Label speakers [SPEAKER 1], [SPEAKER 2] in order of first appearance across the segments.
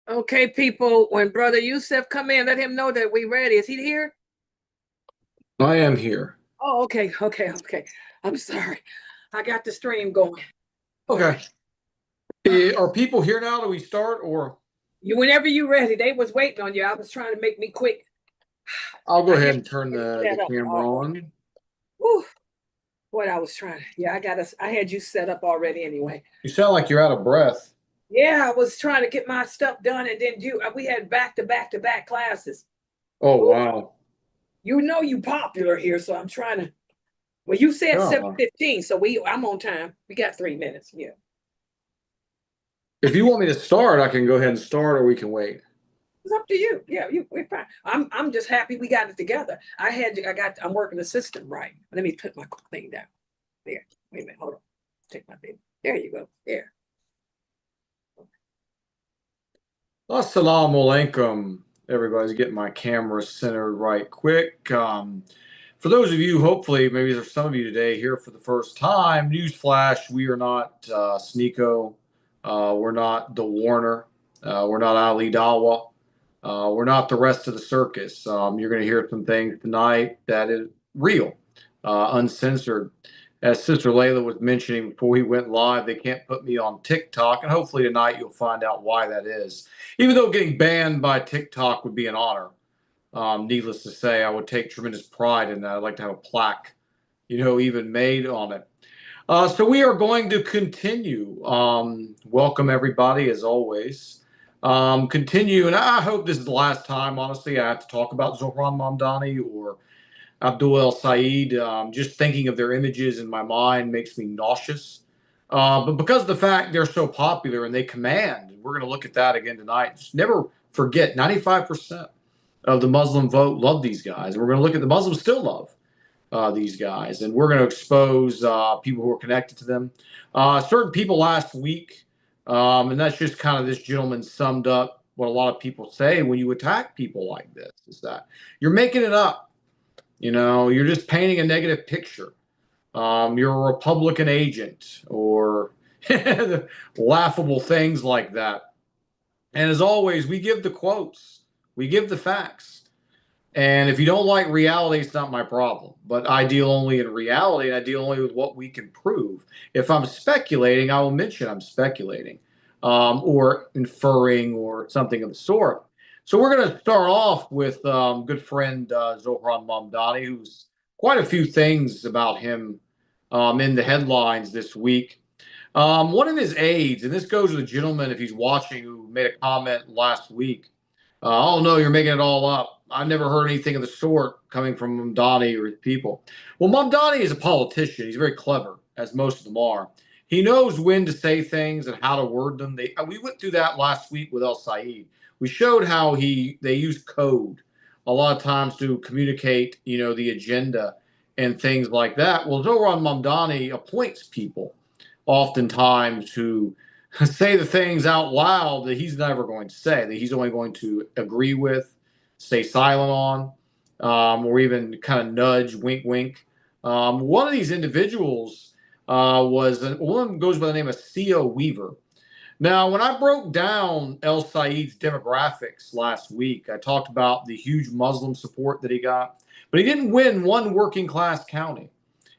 [SPEAKER 1] Okay, people, when Brother Yusuf come in, let him know that we ready. Is he here?
[SPEAKER 2] I am here.
[SPEAKER 1] Oh, okay. I'm sorry. I got the stream going.
[SPEAKER 2] Okay. Are people here now? Do we start or?
[SPEAKER 1] Whenever you ready, they was waiting on you. I was trying to make me quick.
[SPEAKER 2] I'll go
[SPEAKER 1] I
[SPEAKER 2] ahead
[SPEAKER 1] had
[SPEAKER 2] and turn
[SPEAKER 1] it
[SPEAKER 2] the,
[SPEAKER 1] set
[SPEAKER 2] the
[SPEAKER 1] up
[SPEAKER 2] camera
[SPEAKER 1] already.
[SPEAKER 2] on.
[SPEAKER 1] Whew, what I was trying. Yeah, I had you set up already anyway.
[SPEAKER 2] You sound like you're out of breath.
[SPEAKER 1] Yeah, I was trying to get my stuff done, and then we had back classes.
[SPEAKER 2] Oh,
[SPEAKER 1] Ooh,
[SPEAKER 2] wow.
[SPEAKER 1] you popular here, so I'm trying to. Well, you said
[SPEAKER 2] Yeah.
[SPEAKER 1] 7:15, so I'm on time. We got 3 minutes. Yeah.
[SPEAKER 2] If you want me to start, I can go ahead and start or we can wait.
[SPEAKER 1] It's up to you. Yeah, we're fine. I'm just happy we got it together. I'm working the system right. Let me put my thing down. There. Wait a minute. Hold on. Take my thing. There you go. There.
[SPEAKER 2] Assalamu alaikum. Everybody's getting my camera centered right quick. For those of you, hopefully, maybe there's some of you today here for the first time, newsflash, we are not Sneeko. We're not the Warner. We're not Ali Dawa. We're not the rest of the circus. You're going to hear some things tonight that is real, uncensored. As Sister Layla was mentioning before we went live, they can't put me on TikTok, and hopefully tonight you'll find out why that is. Even though getting banned by TikTok would be an honor, needless to say, I would take tremendous pride in that. I'd like to have a plaque, even made on it. So we are going to continue. Welcome everybody, as always. Continue, and I hope this is the last time, honestly, I have to talk about Zohran Mamdani or Abdul El Sayed. Just thinking of their images in my mind makes me nauseous. But because of the fact they're so popular and they command, we're going to look at that again tonight. Just never forget, 95% of the Muslim vote love these guys. And we're going to look at the Muslims still love these guys. And we're going to expose people who are connected to them. Certain people last week, and that's just kind of this gentleman summed up what a lot of people say when you attack people like this, is that you're making it up. You're just painting a negative picture. You're a Republican agent or laughable things like that. And as always, we give the quotes, we give the facts. And if you don't like reality, it's not my problem. But I deal only in reality, and I deal only with what we can prove. If I'm speculating, I will mention I'm speculating, or inferring, or something of the sort. So we're going to start off with good friend Zohran Mamdani, who's quite a few things about him in the headlines this week. One of his aides, and this goes to the gentleman, if he's watching, who made a comment last week. Oh no, you're making it all up. I've never heard anything of the sort coming from Mamdani or his people. Well, Mamdani is a politician. He's very clever, as most of them are. He knows when to say things and how to word them. We went through that last week with El Sayed. We showed how they use code a lot of times to communicate, the agenda and things like that. Well, Zohran Mamdani appoints people oftentimes who say the things out loud that he's never going to say, that he's only going to agree with, stay silent on, or even kind of nudge, wink, wink. One of these individuals one goes by the name of C.O. Weaver. Now, when I broke down El Sayed's demographics last week, I talked about the huge Muslim support that he got, but he didn't win one working class county.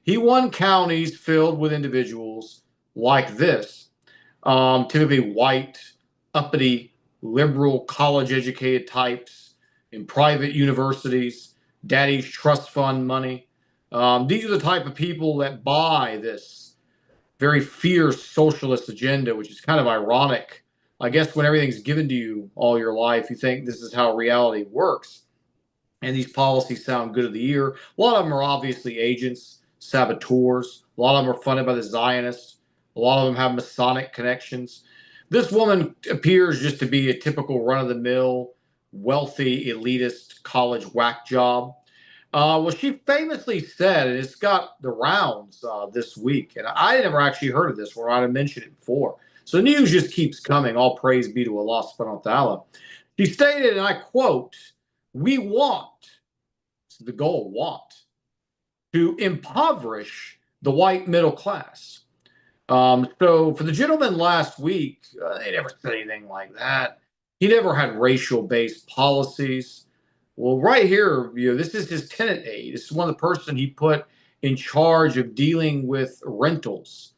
[SPEAKER 2] He won counties filled with individuals like this, typically white, uppity, liberal, college educated types in private universities, daddy's trust fund money. These are the type of people that buy this very fierce socialist agenda, which is kind of ironic. I guess when everything's given to you all your life, you think this is how reality works. And these policies sound good of the ear. A lot of them are obviously agents, saboteurs. A lot of them are funded by the Zionists. A lot of them have Masonic connections. This woman appears just to be a typical run-of-the-mill, wealthy, elitist college whack job. Well, she famously said, and it's got the rounds this week, and I never actually heard of this where I'd have mentioned it before. So news just keeps coming. All praise be to Allah subhanahu wa ta'ala. She stated, and I quote, "We want," this is the goal, want, "to impoverish the white middle class." So for the gentleman last week, they never said anything like that. He never had racial-based policies. Well, right here, this is his tenant aide. This is one of the person he put in charge of dealing with rentals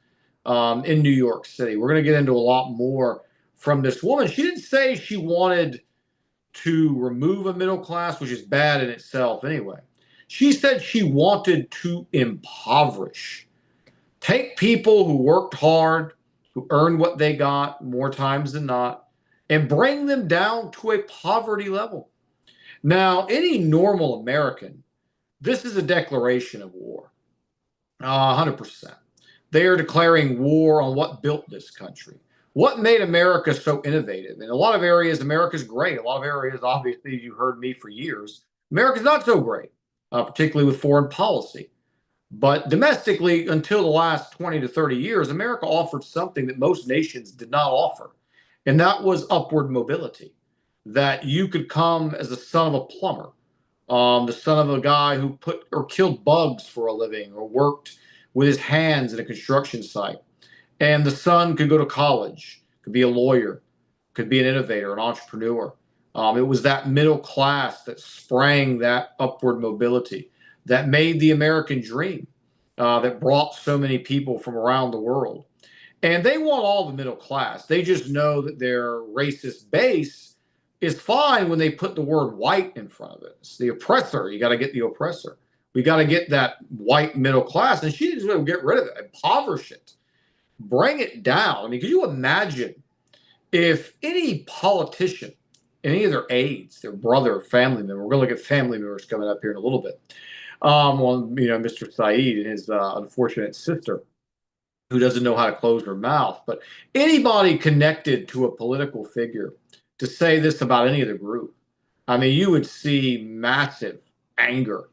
[SPEAKER 2] in New York City. We're going to get into a lot more from this woman. She didn't say she wanted to remove a middle class, which is bad in itself anyway. She said she wanted to impoverish. Take people who worked hard, who earned what they got more times than not, and bring them down to a poverty level. Now, any normal American, this is a declaration of war, 100%. They are declaring war on what built this country. What made America so innovative? In a lot of areas, America's great. A lot of areas, obviously, you heard me for years. America's not so great, particularly with foreign policy. But domestically, until the last 20 to 30 years, America offered something that most nations did not offer, and that was upward mobility. That you could come as the son of a plumber, the son of a guy who put or killed bugs for a living or worked with his hands in a construction site. And the son could go to college, could be a lawyer, could be an innovator, an entrepreneur. It was that middle class that sprang that upward mobility, that made the American dream, that brought so many people from around the world. And they want all the middle class. They just know that their racist base is fine when they put the word white in front of it. It's the oppressor. You got to get the oppressor. We got to get that white middle class. And she just want to get rid of it, impoverish it, bring it down. I mean, could you imagine if any politician, any of their aides, their brother, or family member, we're going to look at family members coming up here in a little bit, Mr. Sayed and his unfortunate sister, who doesn't know how to close her mouth, but anybody connected to a political figure to say this about any of the group, I mean, you would see massive anger.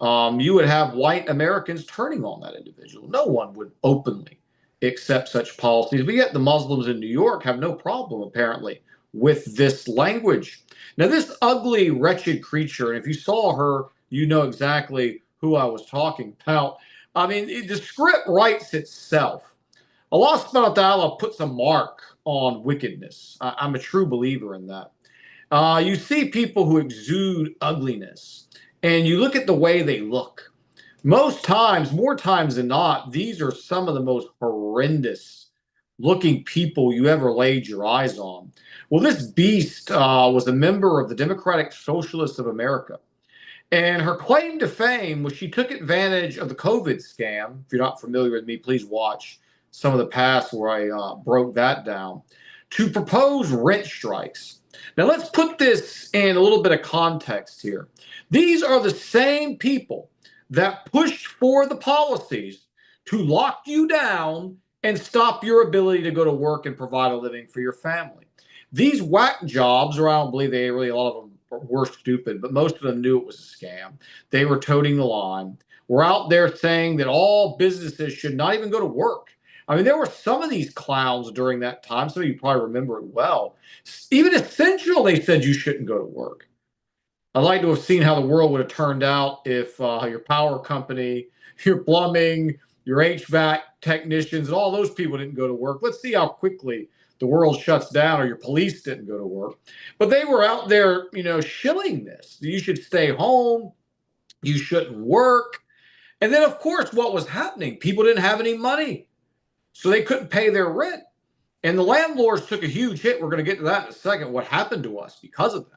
[SPEAKER 2] You would have white Americans turning on that individual. No one would openly accept such policies, but yet the Muslims in New York have no problem, apparently, with this language. Now, this ugly, wretched creature, and if you saw her, you know exactly who I was talking about. I mean, the script writes itself. Allah subhanahu wa ta'ala puts a mark on wickedness. I'm a true believer in that. You see people who exude ugliness, and you look at the way they look. Most times, more times than not, these are some of the most horrendous looking people you ever laid your eyes on. Well, this beast was a member of the Democratic Socialists of America. And her claim to fame was she took advantage of the COVID scam. If you're not familiar with me, please watch some of the past where I broke that down, to propose rent strikes. Now, let's put this in a little bit of context here. These are the same people that pushed for the policies to lock you down and stop your ability to go to work and provide a living for your family. These whack jobs, or I don't believe they really, a lot of them were stupid, but most of them knew it was a scam. They were toting the line. We're out there saying that all businesses should not even go to work. I mean, there were some of these clowns during that time. Some of you probably remember it well. Even essential, they said you shouldn't go to work. I'd like to have seen how the world would have turned out if your power company, your plumbing, your HVAC technicians, and all those people didn't go to work. Let's see how quickly the world shuts down, or your police didn't go to work. But they were out there, shilling this. You should stay home. You shouldn't work. And then, of course, what was happening? People didn't have any money, so they couldn't pay their rent. And the landlords took a huge hit. We're going to get to that in a second, what happened to us because of that.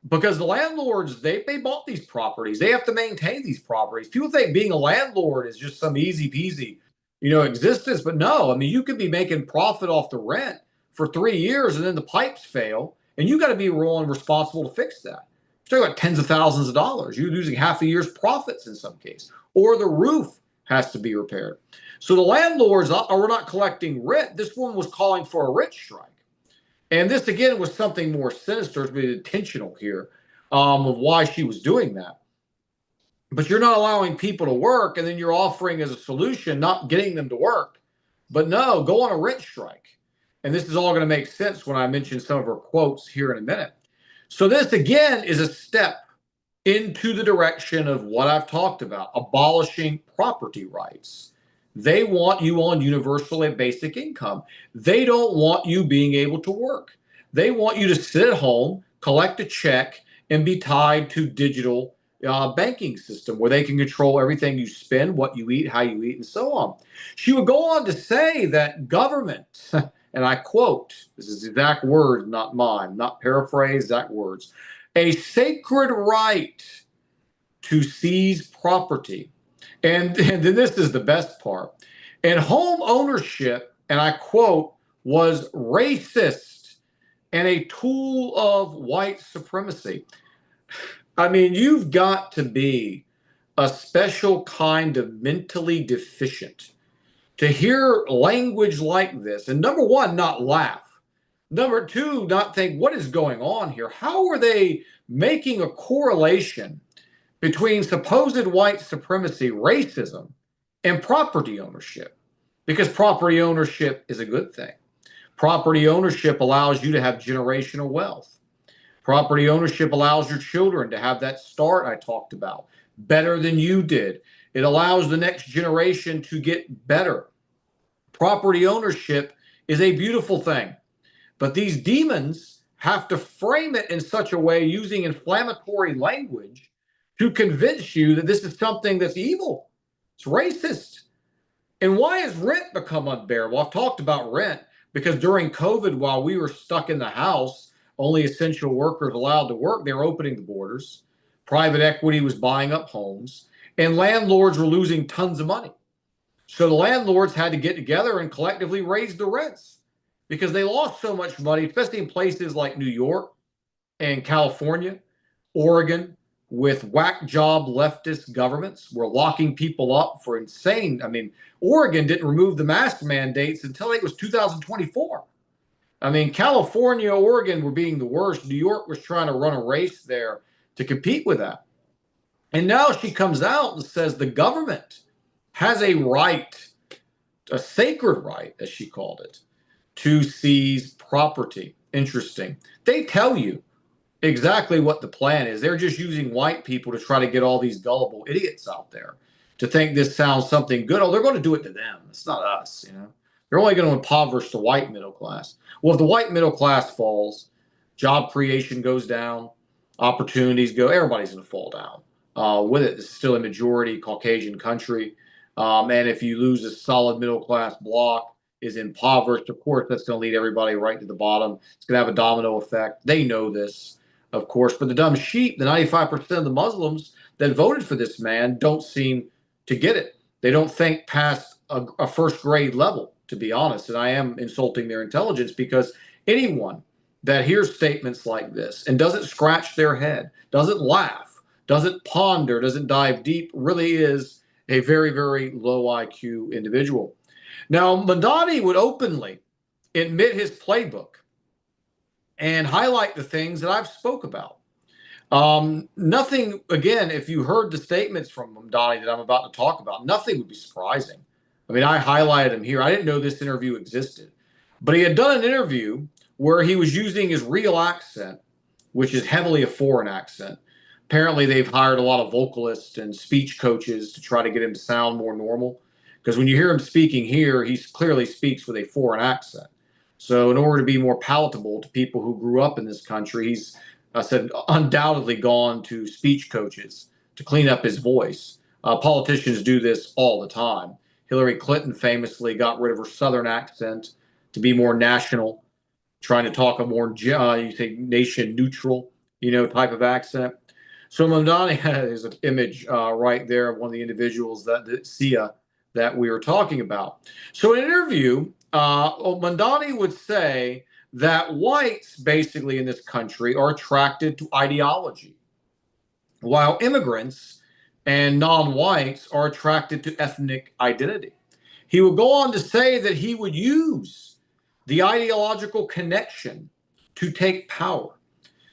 [SPEAKER 2] Because the landlords, they bought these properties. They have to maintain these properties. People think being a landlord is just some easy peasy, existence. But no, I mean, you could be making profit off the rent for 3 years and then the pipes fail, and you got to be rolling responsible to fix that. You're talking about tens of thousands of dollars. You're losing half a year's profits in some case, or the roof has to be repaired. So the landlords are not collecting rent. This woman was calling for a rent strike. And this, again, was something more sinister, to be intentional here, of why she was doing that. But you're not allowing people to work, and then you're offering as a solution not getting them to work. But no, go on a rent strike. And this is all going to make sense when I mention some of her quotes here in a minute. So this, again, is a step into the direction of what I've talked about, abolishing property rights. They want you on universal and basic income. They don't want you being able to work. They want you to sit at home, collect a check, and be tied to digital banking system where they can control everything you spend, what you eat, how you eat, and so on. She would go on to say that government, and I quote, this is exact words, not mine, not paraphrase, exact words, a sacred right to seize property. And then this is the best part. And home ownership, and I quote, was racist and a tool of white supremacy. I mean, you've got to be a special kind of mentally deficient to hear language like this. And number one, not laugh. Number two, not think, what is going on here? How are they making a correlation between supposed white supremacy, racism, and property ownership? Because property ownership is a good thing. Property ownership allows you to have generational wealth. Property ownership allows your children to have that start I talked about, better than you did. It allows the next generation to get better. Property ownership is a beautiful thing, but these demons have to frame it in such a way using inflammatory language to convince you that this is something that's evil. It's racist. And why has rent become unbearable? I've talked about rent because during COVID, while we were stuck in the house, only essential workers allowed to work, they were opening the borders. Private equity was buying up homes, and landlords were losing tons of money. So the landlords had to get together and collectively raise the rents because they lost so much money, especially in places like New York and California, Oregon, with whack job leftist governments were locking people up for insane. I mean, Oregon didn't remove the mask mandates until it was 2024. I mean, California, Oregon were being the worst. New York was trying to run a race there to compete with that. And now she comes out and says the government has a right, a sacred right, as she called it, to seize property. Interesting. They tell you exactly what the plan is. They're just using white people to try to get all these gullible idiots out there to think this sounds something good. Oh, they're going to do it to them. It's not us, you know. They're only going to impoverish the white middle class. Well, if the white middle class falls, job creation goes down, opportunities go, everybody's going to fall down. With it, it's still a majority Caucasian country. And if you lose a solid middle class block, is impoverished, of course, that's going to lead everybody right to the bottom. It's going to have a domino effect. They know this, of course. But the dumb sheep, the 95% of the Muslims that voted for this man, don't seem to get it. They don't think past a first grade level, to be honest. And I am insulting their intelligence because anyone that hears statements like this and doesn't scratch their head, doesn't laugh, doesn't ponder, doesn't dive deep, really is a very, very low IQ individual. Now, Mamdani would openly admit his playbook and highlight the things that I've spoke about. Nothing, again, if you heard the statements from Mamdani that I'm about to talk about, nothing would be surprising. I mean, I highlighted him here. I didn't know this interview existed, but he had done an interview where he was using his real accent, which is heavily a foreign accent. Apparently, they've hired a lot of vocalists and speech coaches to try to get him to sound more normal. Because when you hear him speaking here, he clearly speaks with a foreign accent. So in order to be more palatable to people who grew up in this country, he's, I said, undoubtedly gone to speech coaches to clean up his voice. Politicians do this all the time. Hillary Clinton famously got rid of her Southern accent to be more national, trying to talk a more, you say, nation neutral, type of accent. So Mamdani has an image right there of one of the individuals that Sia that we were talking about. So in an interview, Mamdani would say that whites basically in this country are attracted to ideology, while immigrants and non-whites are attracted to ethnic identity. He would go on to say that he would use the ideological connection to take power.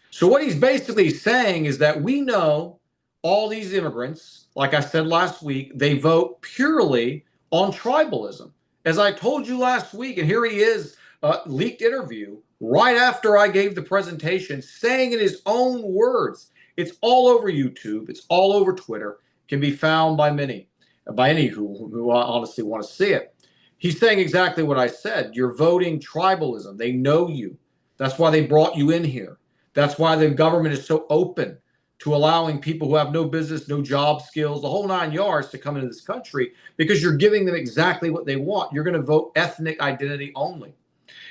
[SPEAKER 2] So what he's basically saying is that we know all these immigrants, like I said last week, they vote purely on tribalism. As I told you last week, and here he is, leaked interview right after I gave the presentation, saying in his own words, it's all over YouTube, it's all over Twitter, can be found by any who honestly want to see it. He's saying exactly what I said. You're voting tribalism. They know you. That's why they brought you in here. That's why the government is so open to allowing people who have no business, no job skills, the whole 9 yards to come into this country, because you're giving them exactly what they want. You're going to vote ethnic identity only.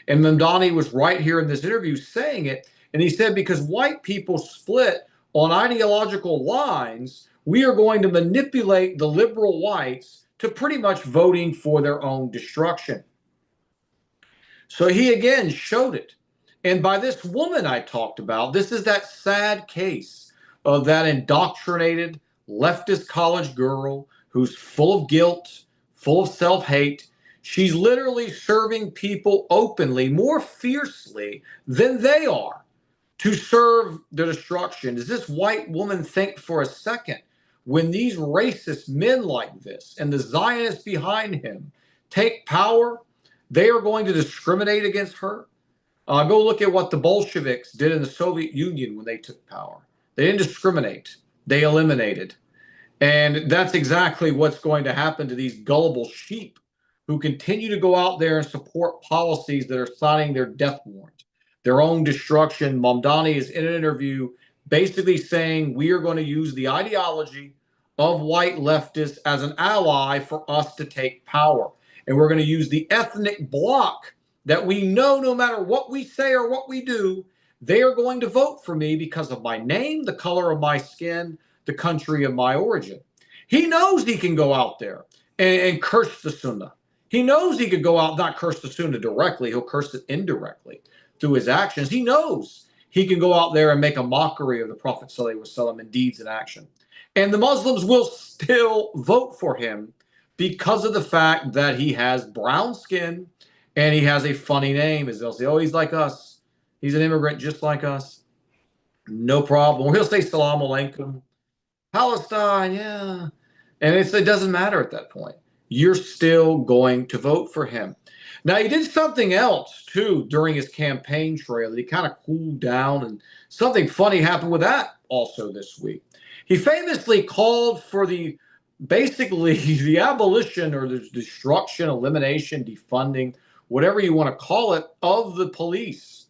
[SPEAKER 2] And Mamdani was right here in this interview saying it. And he said, because white people split on ideological lines, we are going to manipulate the liberal whites to pretty much voting for their own destruction. So he again showed it. And by this woman I talked about, this is that sad case of that indoctrinated leftist college girl who's full of guilt, full of self-hate. She's literally serving people openly, more fiercely than they are, to serve the destruction. Does this white woman think for a second, when these racist men like this and the Zionists behind him take power, they are going to discriminate against her? Go look at what the Bolsheviks did in the Soviet Union when they took power. They didn't discriminate. They eliminated. And that's exactly what's going to happen to these gullible sheep who continue to go out there and support policies that are signing their death warrant, their own destruction. Mamdani is in an interview basically saying we are going to use the ideology of white leftists as an ally for us to take power. And we're going to use the ethnic bloc that we know no matter what we say or what we do, they are going to vote for me because of my name, the color of my skin, the country of my origin. He knows he can go out there and curse the Sunnah. He knows he could go out, not curse the Sunnah directly, he'll curse it indirectly through his actions. He knows he can go out there and make a mockery of the Prophet ﷺ in deeds and action. And the Muslims will still vote for him because of the fact that he has brown skin and he has a funny name, as they'll say, oh, he's like us. He's an immigrant just like us. No problem. Or he'll say, Salam alaikum. Palestine, yeah. And it doesn't matter at that point. You're still going to vote for him. Now, he did something else, too, during his campaign trail. He kind of cooled down, and something funny happened with that also this week. He famously called for basically the abolition or the destruction, elimination, defunding, whatever you want to call it, of the police.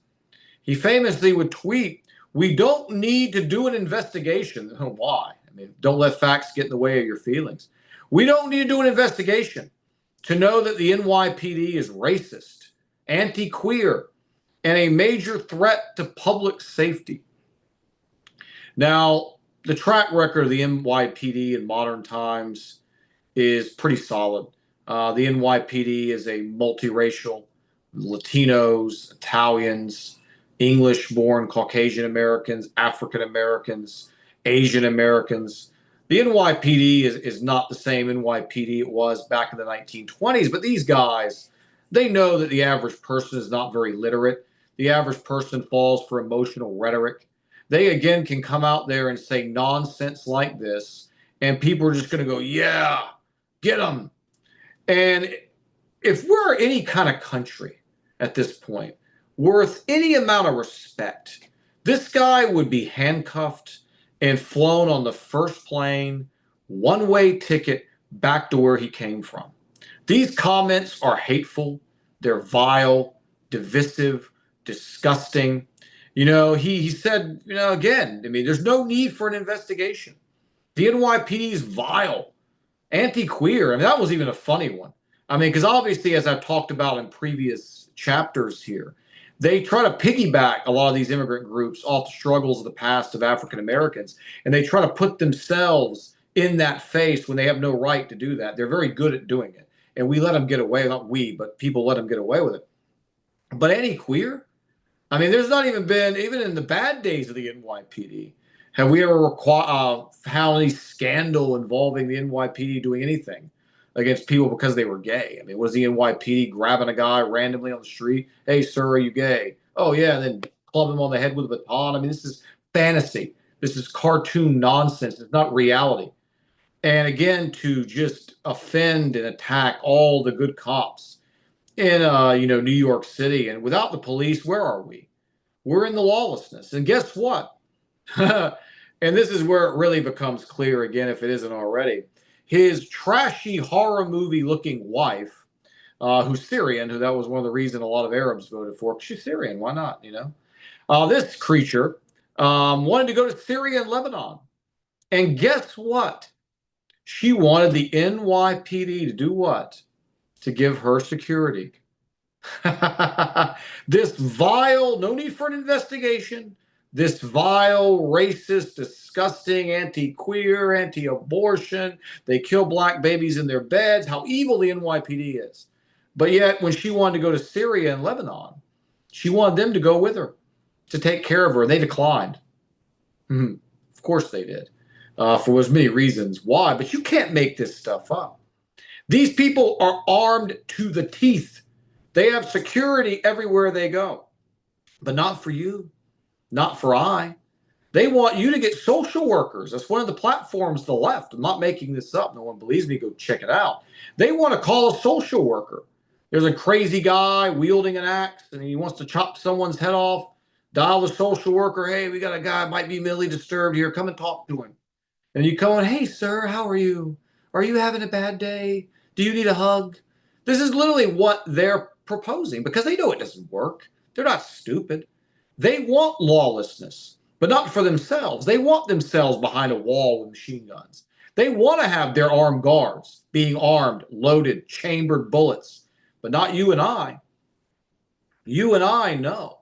[SPEAKER 2] He famously would tweet, we don't need to do an investigation. Why? I mean, don't let facts get in the way of your feelings. We don't need to do an investigation to know that the NYPD is racist, anti-queer, and a major threat to public safety. Now, the track record of the NYPD in modern times is pretty solid. The NYPD is a multiracial, Latinos, Italians, English-born Caucasian Americans, African Americans, Asian Americans. The NYPD is not the same NYPD it was back in the 1920s, but these guys, they know that the average person is not very literate. The average person falls for emotional rhetoric. They, again, can come out there and say nonsense like this, and people are just going to go, yeah, get them. And if we're any kind of country at this point worth any amount of respect, this guy would be handcuffed and flown on the first plane, one-way ticket back to where he came from. These comments are hateful. They're vile, divisive, disgusting. You know, he said, you know, again, I mean, there's no need for an investigation. The NYPD is vile, anti-queer. I mean, that was even a funny one. I mean, because obviously, as I've talked about in previous chapters here, they try to piggyback a lot of these immigrant groups off the struggles of the past of African Americans, and they try to put themselves in that face when they have no right to do that. They're very good at doing it, and we let them get away, not we, but people let them get away with it. But anti-queer? I mean, there's not even been, even in the bad days of the NYPD, have we ever found any scandal involving the NYPD doing anything against people because they were gay? I mean, was the NYPD grabbing a guy randomly on the street? Hey, sir, are you gay? Oh, yeah, and then club him on the head with a baton. I mean, this is fantasy. This is cartoon nonsense. It's not reality. And again, to just offend and attack all the good cops in, New York City. And without the police, where are we? We're in the lawlessness. And guess what? And this is where it really becomes clear again, if it isn't already. His trashy horror movie looking wife, who's Syrian, who that was one of the reasons a lot of Arabs voted for. She's Syrian. Why not? This creature wanted to go to Syria and Lebanon. And guess what? She wanted the NYPD to do what? To give her security. This vile, no need for an investigation, this vile, racist, disgusting, anti-queer, anti-abortion, they kill black babies in their beds, how evil the NYPD is. But yet, when she wanted to go to Syria and Lebanon, she wanted them to go with her to take care of her, and they declined. Of course they did, for as many reasons why, but you can't make this stuff up. These people are armed to the teeth. They have security everywhere they go, but not for you, not for I. They want you to get social workers. That's one of the platforms, the left. I'm not making this up. No one believes me. Go check it out. They want to call a social worker. There's a crazy guy wielding an axe, and he wants to chop someone's head off. Dial the social worker. Hey, we got a guy might be mentally disturbed here. Come and talk to him. And you go, hey, sir, how are you? Are you having a bad day? Do you need a hug? This is literally what they're proposing because they know it doesn't work. They're not stupid. They want lawlessness, but not for themselves. They want themselves behind a wall with machine guns. They want to have their armed guards being armed, loaded, chambered bullets, but not you and I. You and I know.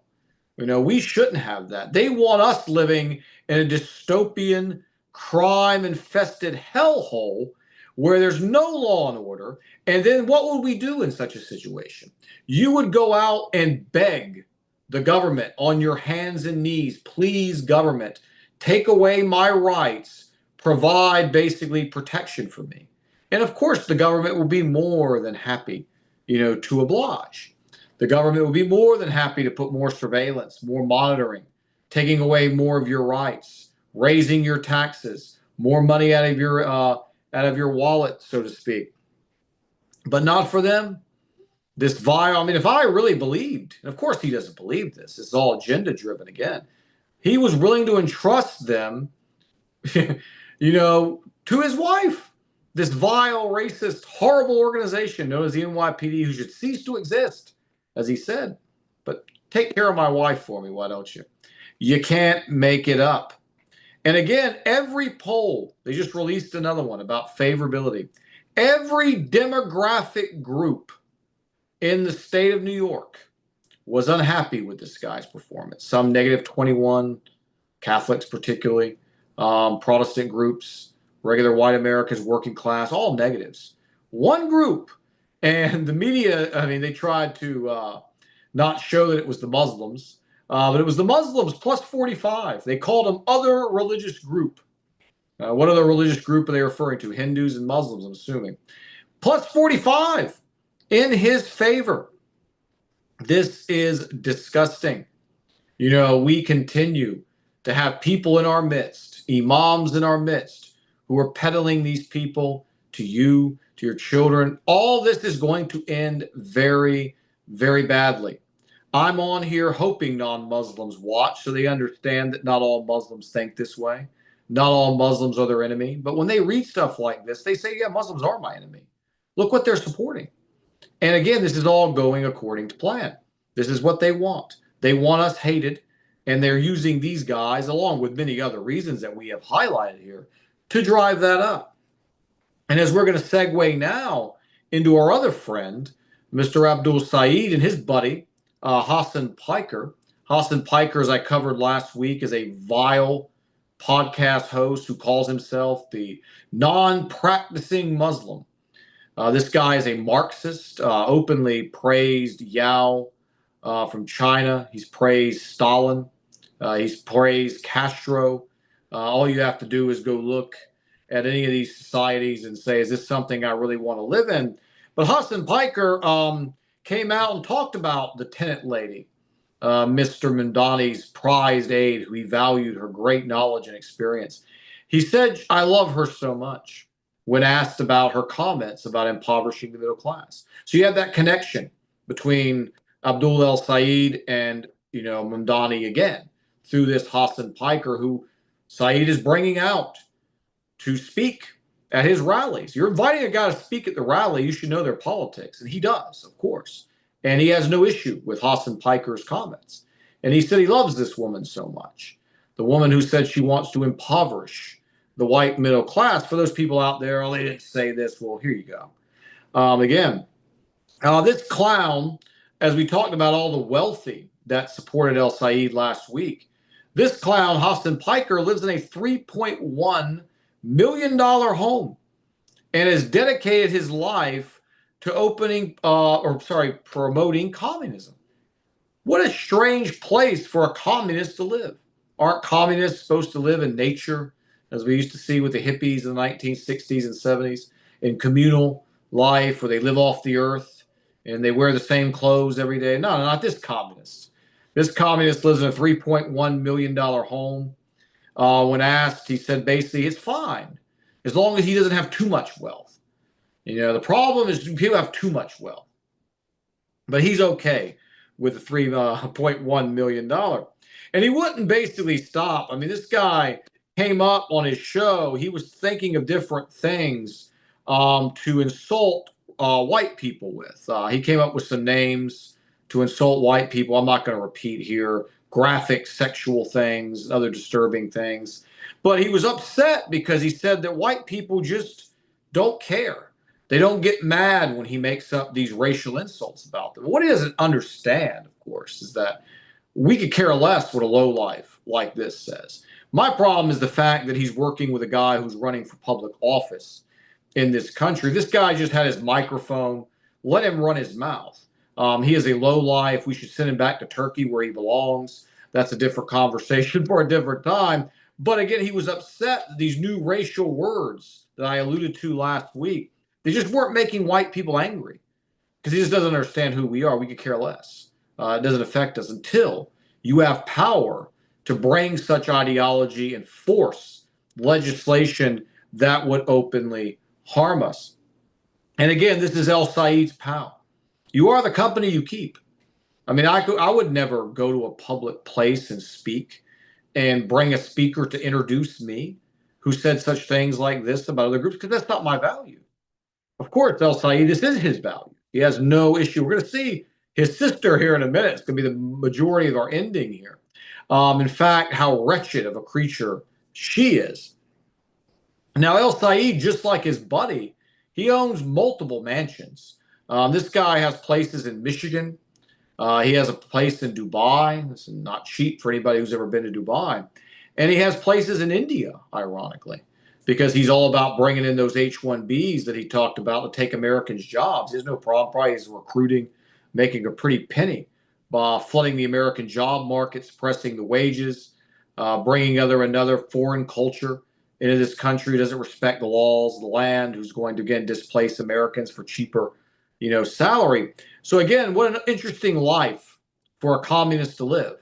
[SPEAKER 2] We shouldn't have that. They want us living in a dystopian, crime-infested hellhole where there's no law and order. And then what would we do in such a situation? You would go out and beg the government on your hands and knees, please, government, take away my rights, provide basically protection for me. And of course, the government will be more than happy, to oblige. The government will be more than happy to put more surveillance, more monitoring, taking away more of your rights, raising your taxes, more money out of your wallet, so to speak. But not for them. This vile, if I really believed, and of course he doesn't believe this, it's all agenda driven again. He was willing to entrust them, to his wife. This vile, racist, horrible organization known as the NYPD who should cease to exist, as he said. But take care of my wife for me, why don't you? You can't make it up. And again, every poll, they just released another one about favorability. Every demographic group in the state of New York was unhappy with this guy's performance. Some negative 21, Catholics particularly, Protestant groups, regular white Americans, working class, all negatives. One group, and the media, they tried to not show that it was the Muslims, but it was the Muslims plus 45. They called them other religious group. What other religious group are they referring to? Hindus and Muslims, I'm assuming. Plus 45 in his favor. This is disgusting. We continue to have people in our midst, imams in our midst, who are peddling these people to you, to your children. All this is going to end very, very badly. I'm on here hoping non-Muslims watch so they understand that not all Muslims think this way. Not all Muslims are their enemy. But when they read stuff like this, they say, yeah, Muslims are my enemy. Look what they're supporting. And again, this is all going according to plan. This is what they want. They want us hated, and they're using these guys, along with many other reasons that we have highlighted here, to drive that up. And as we're going to segue now into our other friend, Mr. Abdul El Sayed and his buddy, Hassan Piker. Hassan Piker, as I covered last week, is a vile podcast host who calls himself the non-practicing Muslim. This guy is a Marxist, openly praised Yao from China. He's praised Stalin. He's praised Castro. All you have to do is go look at any of these societies and say, is this something I really want to live in? But Hassan Piker came out and talked about the tenant lady, Mr. Mamdani's prized aide, who he valued her great knowledge and experience. He said, I love her so much, when asked about her comments about impoverishing the middle class. So you have that connection between Abdul El Sayed and, Mamdani again, through this Hassan Piker, who Sayed is bringing out to speak at his rallies. You're inviting a guy to speak at the rally, you should know their politics. And he does, of course. And he has no issue with Hassan Piker's comments. And he said he loves this woman so much. The woman who said she wants to impoverish the white middle class. For those people out there, oh, they didn't say this. Well, here you go. Again, this clown, as we talked about all the wealthy that supported El Sayed last week, this clown, Hassan Piker, lives in a $3.1 million home and has dedicated his life to promoting communism. What a strange place for a communist to live. Aren't communists supposed to live in nature, as we used to see with the hippies in the 1960s and 70s, in communal life where they live off the earth and they wear the same clothes every day? No, not this communist. This communist lives in a $3.1 million home. When asked, he said basically it's fine as long as he doesn't have too much wealth. You know, the problem is people have too much wealth, but he's okay with the $3.1 million. And he wouldn't basically stop. I mean, this guy came up on his show. He was thinking of different things to insult white people with. He came up with some names to insult white people. I'm not going to repeat here. Graphic sexual things, other disturbing things. But he was upset because he said that white people just don't care. They don't get mad when he makes up these racial insults about them. What he doesn't understand, of course, is that we could care less what a lowlife like this says. My problem is the fact that he's working with a guy who's running for public office in this country. This guy just had his microphone. Let him run his mouth. He is a lowlife. We should send him back to Turkey where he belongs. That's a different conversation for a different time. But again, he was upset that these new racial words that I alluded to last week, they just weren't making white people angry because he just doesn't understand who we are. We could care less. It doesn't affect us until you have power to bring such ideology and force legislation that would openly harm us. And again, this is El Sayed's power. You are the company you keep. I mean, I would never go to a public place and speak and bring a speaker to introduce me who said such things like this about other groups because that's not my value. Of course, El Sayed, this is his value. He has no issue. We're going to see his sister here in a minute. It's going to be the majority of our ending here. In fact, how wretched of a creature she is. Now, El Sayed, just like his buddy, he owns multiple mansions. This guy has places in Michigan. He has a place in Dubai. This is not cheap for anybody who's ever been to Dubai. And he has places in India, ironically, because he's all about bringing in those H-1Bs that he talked about to take Americans' jobs. There's no problem. Probably he's recruiting, making a pretty penny by flooding the American job market, suppressing the wages, bringing another foreign culture into this country who doesn't respect the laws of the land, who's going to, again, displace Americans for cheaper, salary. So again, what an interesting life for a communist to live,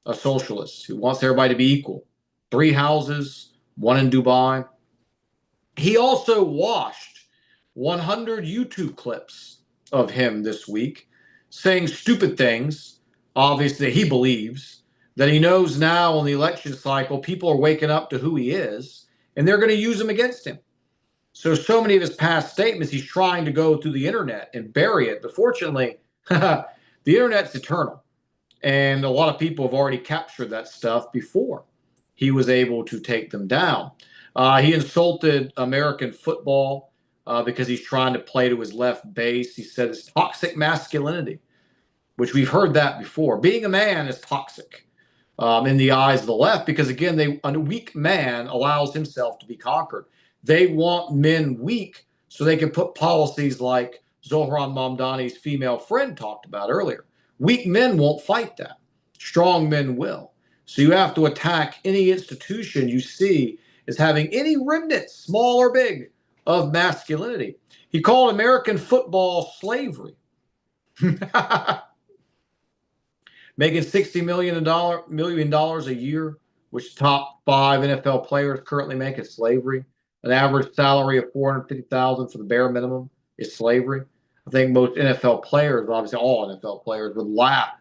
[SPEAKER 2] a socialist who wants everybody to be equal. 3 houses, 1 in Dubai. He also washed 100 YouTube clips of him this week saying stupid things, obviously he believes, that he knows now in the election cycle, people are waking up to who he is, and they're going to use him against him. So many of his past statements, he's trying to go through the internet and bury it. But fortunately, the internet's eternal. And a lot of people have already captured that stuff before he was able to take them down. He insulted American football because he's trying to play to his left base. He said it's toxic masculinity, which we've heard that before. Being a man is toxic in the eyes of the left because, again, a weak man allows himself to be conquered. They want men weak so they can put policies like Zohran Mamdani's female friend talked about earlier. Weak men won't fight that. Strong men will. So you have to attack any institution you see as having any remnant, small or big, of masculinity. He called American football slavery. Making $60 million a year, which top 5 NFL players currently make is slavery. An average salary of $450,000 for the bare minimum is slavery. I think most NFL players, obviously all NFL players, would laugh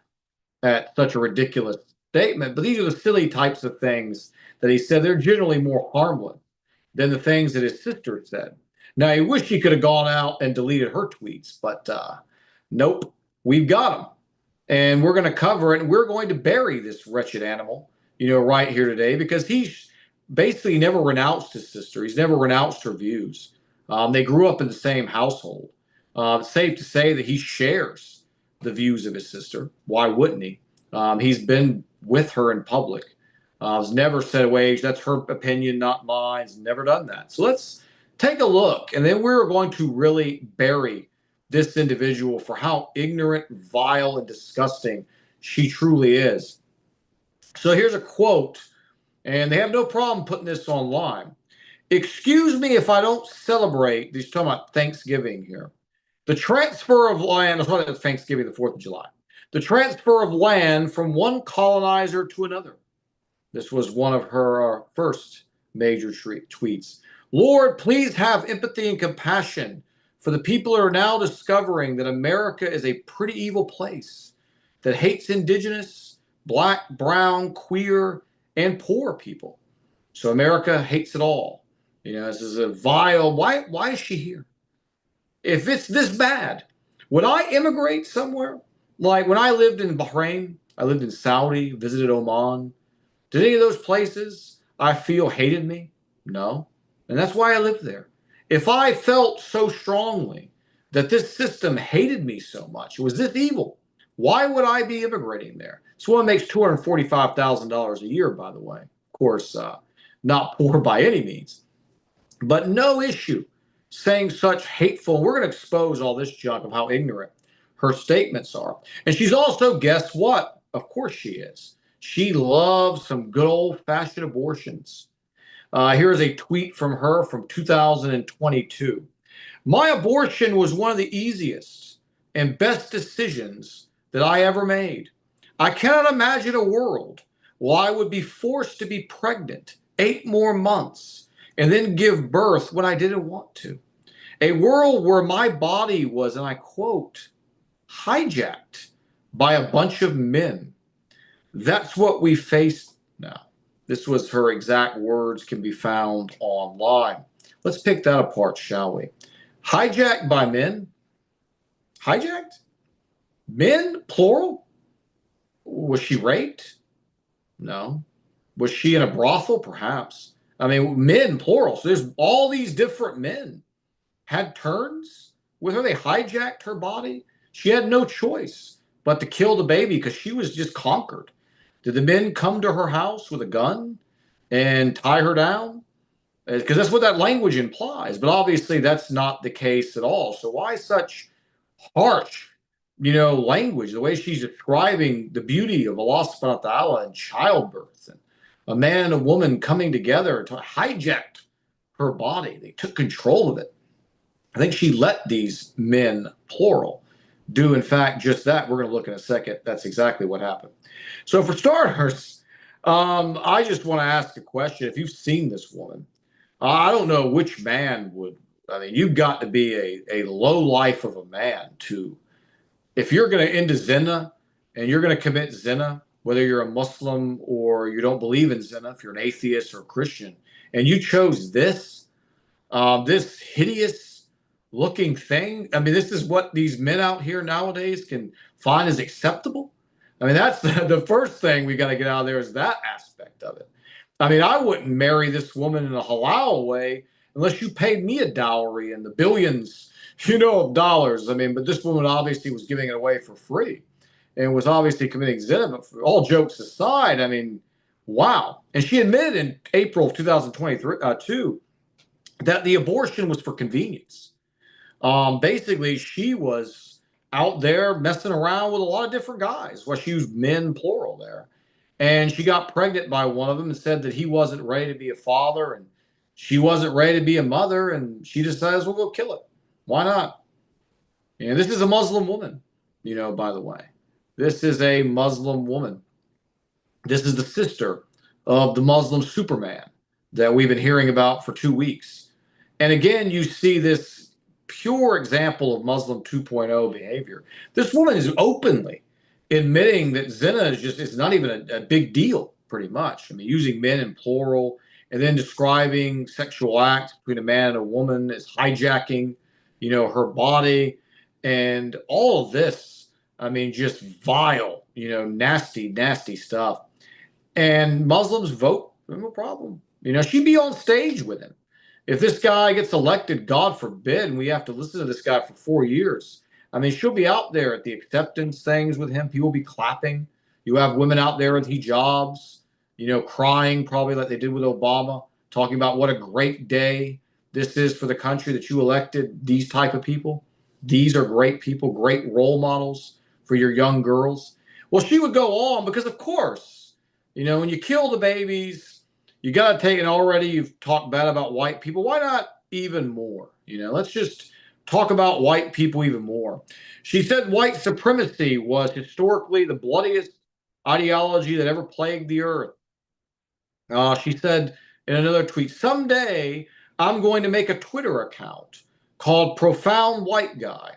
[SPEAKER 2] at such a ridiculous statement. But these are the silly types of things that he said. They're generally more harmless. than the things that his sister said. Now, he wished he could have gone out and deleted her tweets, but nope, we've got them. And we're going to cover it, and we're going to bury this wretched animal, right here today, because he's basically never renounced his sister. He's never renounced her views. They grew up in the same household. It's safe to say that he shares the views of his sister. Why wouldn't he? He's been with her in public. He's never said away, that's her opinion, not mine. He's never done that. So let's take a look, and then we're going to really bury this individual for how ignorant, vile, and disgusting she truly is. So here's a quote, and they have no problem putting this online. Excuse me if I don't celebrate, he's talking about Thanksgiving here. The transfer of land, it's Thanksgiving, the 4th of July. The transfer of land from one colonizer to another. This was one of her first major tweets. Lord, please have empathy and compassion for the people who are now discovering that America is a pretty evil place that hates indigenous, black, brown, queer, and poor people. So America hates it all. This is a vile, why is she here? If it's this bad, would I immigrate somewhere? Like when I lived in Bahrain, I lived in Saudi, visited Oman. Did any of those places I feel hated me? No. And that's why I lived there. If I felt so strongly that this system hated me so much, it was this evil, why would I be immigrating there? This woman makes $245,000 a year, by the way. Of course, not poor by any means. But no issue saying such hateful, we're going to expose all this junk of how ignorant her statements are. And she's also, guess what? Of course she is. She loves some good old-fashioned abortions. Here's a tweet from her from 2022. My abortion was one of the easiest and best decisions that I ever made. I cannot imagine a world where I would be forced to be pregnant 8 more months and then give birth when I didn't want to. A world where my body was, and I quote, hijacked by a bunch of men. That's what we face now. This was her exact words, can be found online. Let's pick that apart, shall we? Hijacked by men? Hijacked? Men, plural? Was she raped? No. Was she in a brothel? Perhaps. I mean, men, plural. So there's all these different men had turns with her. They hijacked her body. She had no choice but to kill the baby because she was just conquered. Did the men come to her house with a gun and tie her down? Because that's what that language implies. But obviously that's not the case at all. So why such harsh, language? The way she's describing the beauty of Allah subhanahu wa ta'ala and childbirth and a man and a woman coming together to hijack her body. They took control of it. I think she let these men, plural, do in fact just that. We're going to look in a second. That's exactly what happened. So for starters, I just want to ask a question. If you've seen this woman, I don't know which man would. I mean, you've got to be a low life of a man to, if you're going to end zina and you're going to commit zina, whether you're a Muslim or you don't believe in zina, if you're an atheist or a Christian, and you chose this hideous looking thing. I mean, this is what these men out here nowadays can find as acceptable. I mean, that's the first thing we got to get out of there is that aspect of it. I mean, I wouldn't marry this woman in a halal way unless you paid me a dowry in the billions, of dollars. I mean, but this woman obviously was giving it away for free and was obviously committing zina. But for all jokes aside, I mean, wow. And she admitted in April of 2022 that the abortion was for convenience. Basically, she was out there messing around with a lot of different guys. Well, she used men, plural there. And she got pregnant by one of them and said that he wasn't ready to be a father and she wasn't ready to be a mother. And she decides, we'll go kill it. Why not? And this is a Muslim woman, by the way. This is a Muslim woman. This is the sister of the Muslim Superman that we've been hearing about for 2 weeks. And again, you see this pure example of Muslim 2.0 behavior. This woman is openly admitting that zina is not even a big deal, pretty much. I mean, using men in plural, and then describing sexual acts between a man and a woman as hijacking, her body, and all of this. I mean, just vile, nasty, nasty stuff. And Muslims vote, no problem. She'd be on stage with him. If this guy gets elected, God forbid, and we have to listen to this guy for 4 years, I mean, she'll be out there at the acceptance things with him. People will be clapping. You have women out there with hijabs, crying probably like they did with Obama, talking about what a great day this is for the country that you elected these type of people. These are great people, great role models for your young girls. Well, she would go on because, of course, when you kill the babies, you got to take, and already you've talked bad about white people. Why not even more? Let's just talk about white people even more. She said white supremacy was historically the bloodiest ideology that ever plagued the earth. She said in another tweet, someday I'm going to make a Twitter account called Profound White Guy,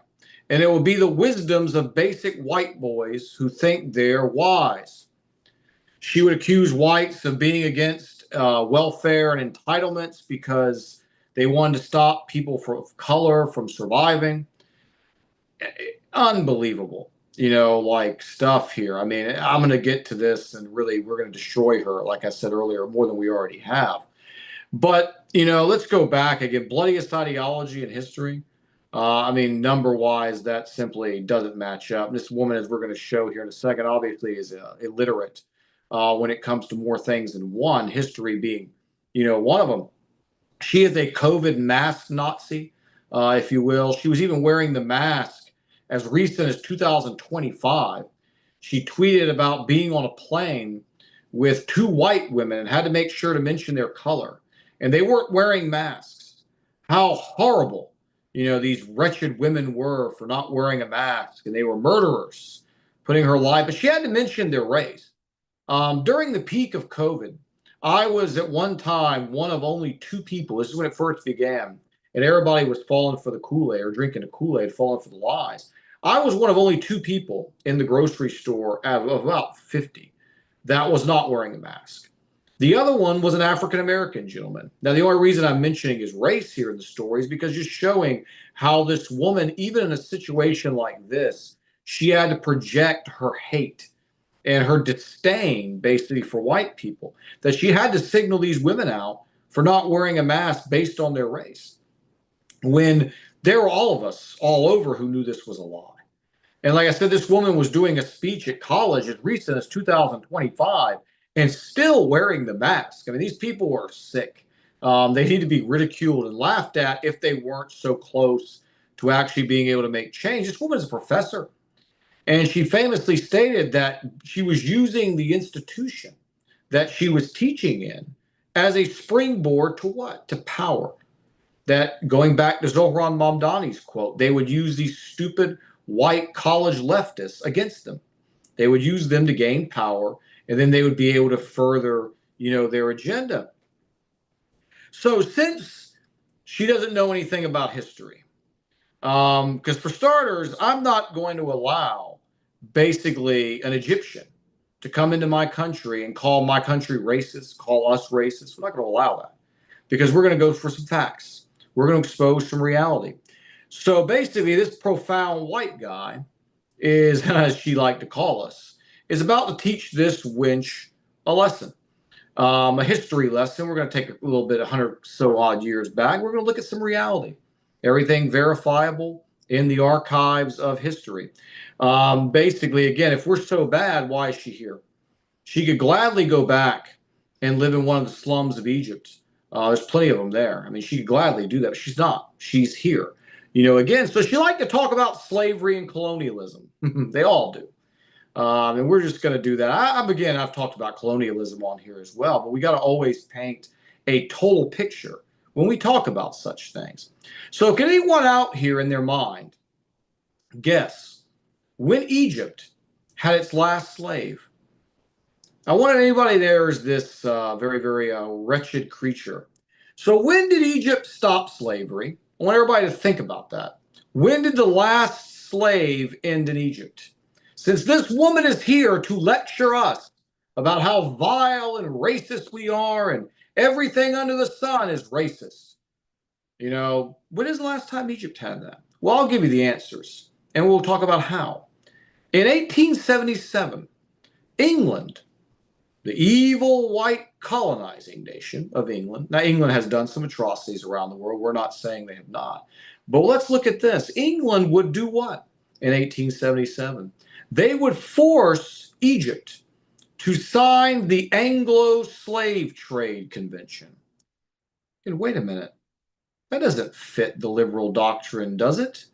[SPEAKER 2] and it will be the wisdoms of basic white boys who think they're wise. She would accuse whites of being against welfare and entitlements because they wanted to stop people of color from surviving. Unbelievable, like stuff here. I mean, I'm going to get to this, and really we're going to destroy her, like I said earlier, more than we already have. But, let's go back again. Bloodiest ideology in history. I mean, number-wise, that simply doesn't match up. This woman, as we're going to show here in a second, obviously is illiterate when it comes to more things than one, history being, one of them. She is a COVID mask Nazi, if you will. She was even wearing the mask as recent as 2025. She tweeted about being on a plane with two white women and had to make sure to mention their color. And they weren't wearing masks. How horrible, these wretched women were for not wearing a mask. And they were murderers, putting her life. But she had to mention their race. During the peak of COVID, I was at one time one of only two people. This is when it first began. And everybody was falling for the Kool-Aid or drinking the Kool-Aid, falling for the lies. I was one of only two people in the grocery store out of about 50 that was not wearing a mask. The other one was an African-American gentleman. Now, the only reason I'm mentioning his race here in the story is because just showing how this woman, even in a situation like this, she had to project her hate and her disdain basically for white people, that she had to signal these women out for not wearing a mask based on their race. When there were all of us all over who knew this was a lie. And like I said, this woman was doing a speech at college as recent as 2025 and still wearing the mask. I mean, these people were sick. They need to be ridiculed and laughed at if they weren't so close to actually being able to make change. This woman is a professor. And she famously stated that she was using the institution that she was teaching in as a springboard to what? To power. That, going back to Zohran Mamdani's quote, they would use these stupid white college leftists against them. They would use them to gain power, and then they would be able to further, their agenda. So since she doesn't know anything about history, because for starters, I'm not going to allow basically an Egyptian to come into my country and call my country racist, call us racist. We're not going to allow that because we're going to go for some facts. We're going to expose some reality. So basically, this profound white guy is, as she liked to call us, is about to teach this wench a lesson, a history lesson. We're going to take a little bit, 100 so odd years back. We're going to look at some reality, everything verifiable in the archives of history. Basically, again, if we're so bad, why is she here? She could gladly go back and live in one of the slums of Egypt. There's plenty of them there. I mean, she could gladly do that, but she's not. She's here. Again, so she liked to talk about slavery and colonialism. They all do. And we're just going to do that. I've talked about colonialism on here as well, but we got to always paint a total picture when we talk about such things. So can anyone out here in their mind guess when Egypt had its last slave? I want anybody there is this very, very wretched creature. So when did Egypt stop slavery? I want everybody to think about that. When did the last slave end in Egypt? Since this woman is here to lecture us about how vile and racist we are and Everything under the sun is racist. When is the last time Egypt had that? Well, I'll give you the answers, and we'll talk about how. In 1877, England, the evil white colonizing nation of England. Now, England has done some atrocities around the world. We're not saying they have not. But let's look at this. England would do what in 1877? They would force Egypt to sign the Anglo Slave Trade Convention. And wait a minute. That doesn't fit the liberal doctrine, does it?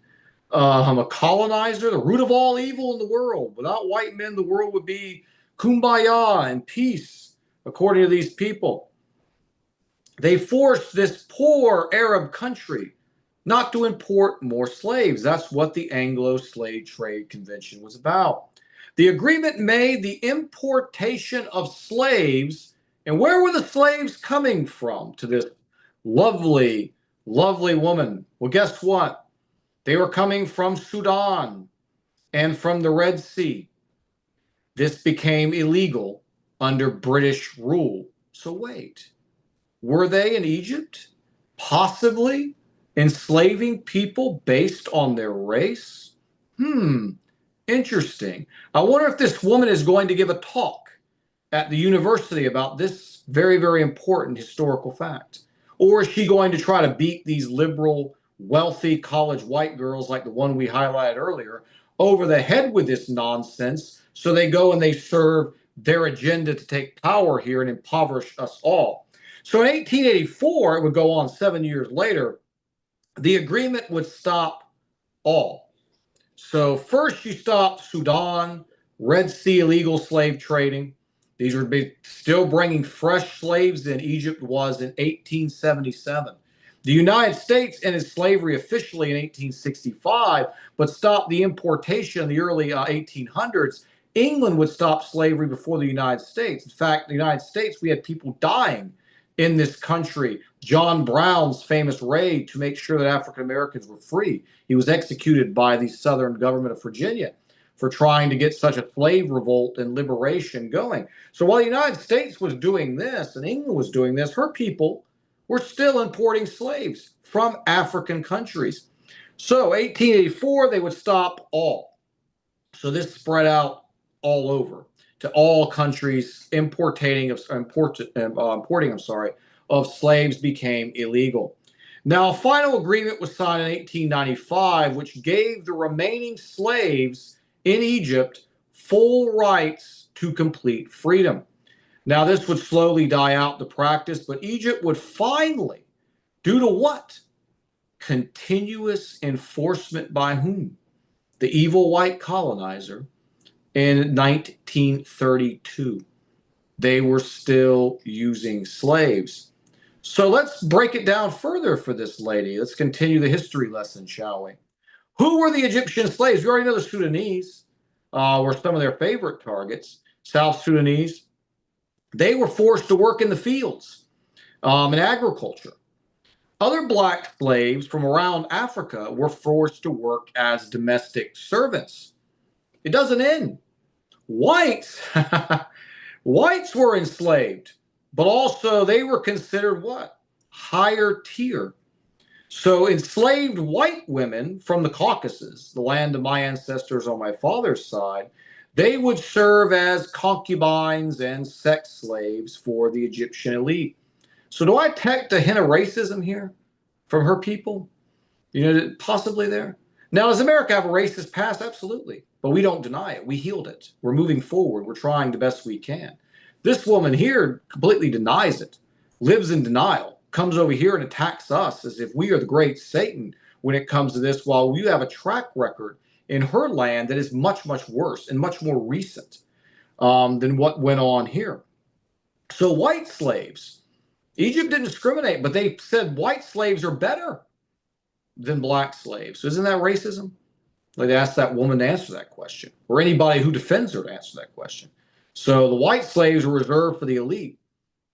[SPEAKER 2] I'm a colonizer, the root of all evil in the world. Without white men, the world would be kumbaya and peace, according to these people. They forced this poor Arab country not to import more slaves. That's what the Anglo Slave Trade Convention was about. The agreement made the importation of slaves, and where were the slaves coming from to this lovely, lovely woman? Well, guess what? They were coming from Sudan and from the Red Sea. This became illegal under British rule. So wait, were they in Egypt possibly enslaving people based on their race? Interesting. I wonder if this woman is going to give a talk at the university about this very, very important historical fact. Or is she going to try to beat these liberal, wealthy college white girls like the one we highlighted earlier over the head with this nonsense, so they go and they serve their agenda to take power here and impoverish us all? So in 1884, it would go on 7 years later, the agreement would stop all. So first you stop Sudan, Red Sea illegal slave trading. These were still bringing fresh slaves in. Egypt was in 1877. The United States ended slavery officially in 1865, but stopped the importation in the early 1800s. England would stop slavery before the United States. In fact, the United States, we had people dying in this country. John Brown's famous raid to make sure that African Americans were free. He was executed by the Southern government of Virginia for trying to get such a slave revolt and liberation going. So while the United States was doing this and England was doing this, her people were still importing slaves from African countries. So 1884, they would stop all. So this spread out all over to all countries. Importing of slaves became illegal. Now, a final agreement was signed in 1895, which gave the remaining slaves in Egypt full rights to complete freedom. Now, this would slowly die out, the practice, but Egypt would finally, due to what? Continuous enforcement by whom? The evil white colonizer. In 1932, they were still using slaves. So let's break it down further for this lady. Let's continue the history lesson, shall we? Who were the Egyptian slaves? We already know the Sudanese were some of their favorite targets. South Sudanese. They were forced to work in the fields in agriculture. Other black slaves from around Africa were forced to work as domestic servants. It doesn't end. Whites, whites were enslaved, but also they were considered what? Higher tier. So enslaved white women from the Caucasus, the land of my ancestors on my father's side, they would serve as concubines and sex slaves for the Egyptian elite. So do I detect a hint of racism here from her people? Possibly there. Now, does America have a racist past? Absolutely. But we don't deny it. We healed it. We're moving forward. We're trying the best we can. This woman here completely denies it, lives in denial, comes over here and attacks us as if we are the great Satan when it comes to this, while we have a track record in her land that is much, much worse and much more recent than what went on here. So white slaves, Egypt didn't discriminate, but they said white slaves are better than black slaves. So isn't that racism? Like, they asked that woman to answer that question, or anybody who defends her to answer that question. So the white slaves were reserved for the elite.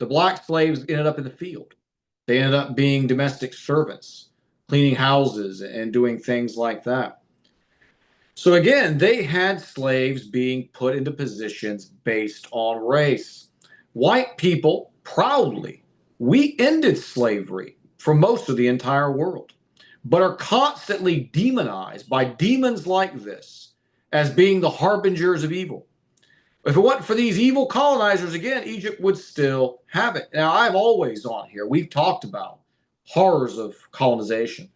[SPEAKER 2] The black slaves ended up in the field. They ended up being domestic servants, cleaning houses and doing things like that. So again, they had slaves being put into positions based on race. White people proudly We ended slavery for most of the entire world, but are constantly demonized by demons like this as being the harbingers of evil. If it wasn't for these evil colonizers, again, Egypt would still have it. Now, I've always on here, we've talked about horrors of colonization.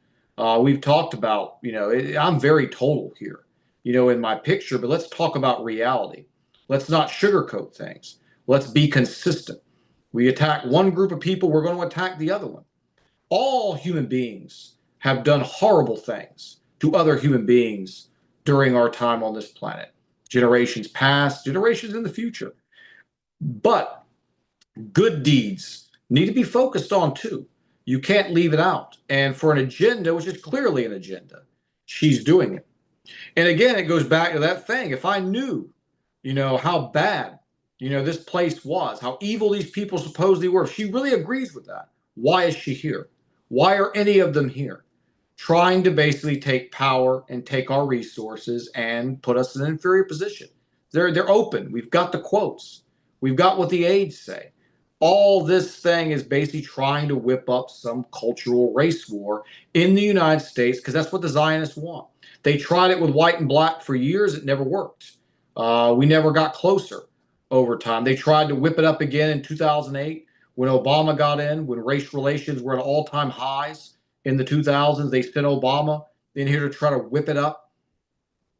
[SPEAKER 2] We've talked about, I'm very total here, in my picture, but let's talk about reality. Let's not sugarcoat things. Let's be consistent. We attack one group of people, we're going to attack the other one. All human beings have done horrible things to other human beings during our time on this planet. Generations past, generations in the future. But good deeds need to be focused on too. You can't leave it out. And for an agenda, which is clearly an agenda, she's doing it. And again, it goes back to that thing. If I knew, how bad, this place was, how evil these people supposedly were, if she really agrees with that, why is she here? Why are any of them here? Trying to basically take power and take our resources and put us in an inferior position. They're open. We've got the quotes. We've got what the aides say. All this thing is basically trying to whip up some cultural race war in the United States because that's what the Zionists want. They tried it with white and black for years. It never worked. We never got closer over time. They tried to whip it up again in 2008 when Obama got in, when race relations were at all-time highs. In the 2000s, they sent Obama in here to try to whip it up,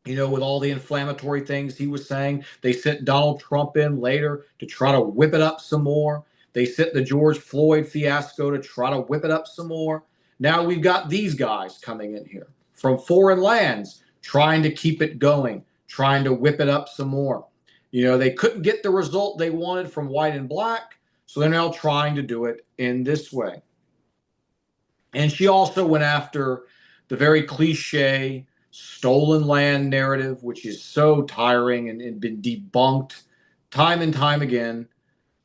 [SPEAKER 2] with all the inflammatory things he was saying. They sent Donald Trump in later to try to whip it up some more. They sent the George Floyd fiasco to try to whip it up some more. Now we've got these guys coming in here from foreign lands trying to keep it going, trying to whip it up some more. They couldn't get the result they wanted from white and black, so they're now trying to do it in this way. And she also went after the very cliche stolen land narrative, which is so tiring and been debunked time and time again.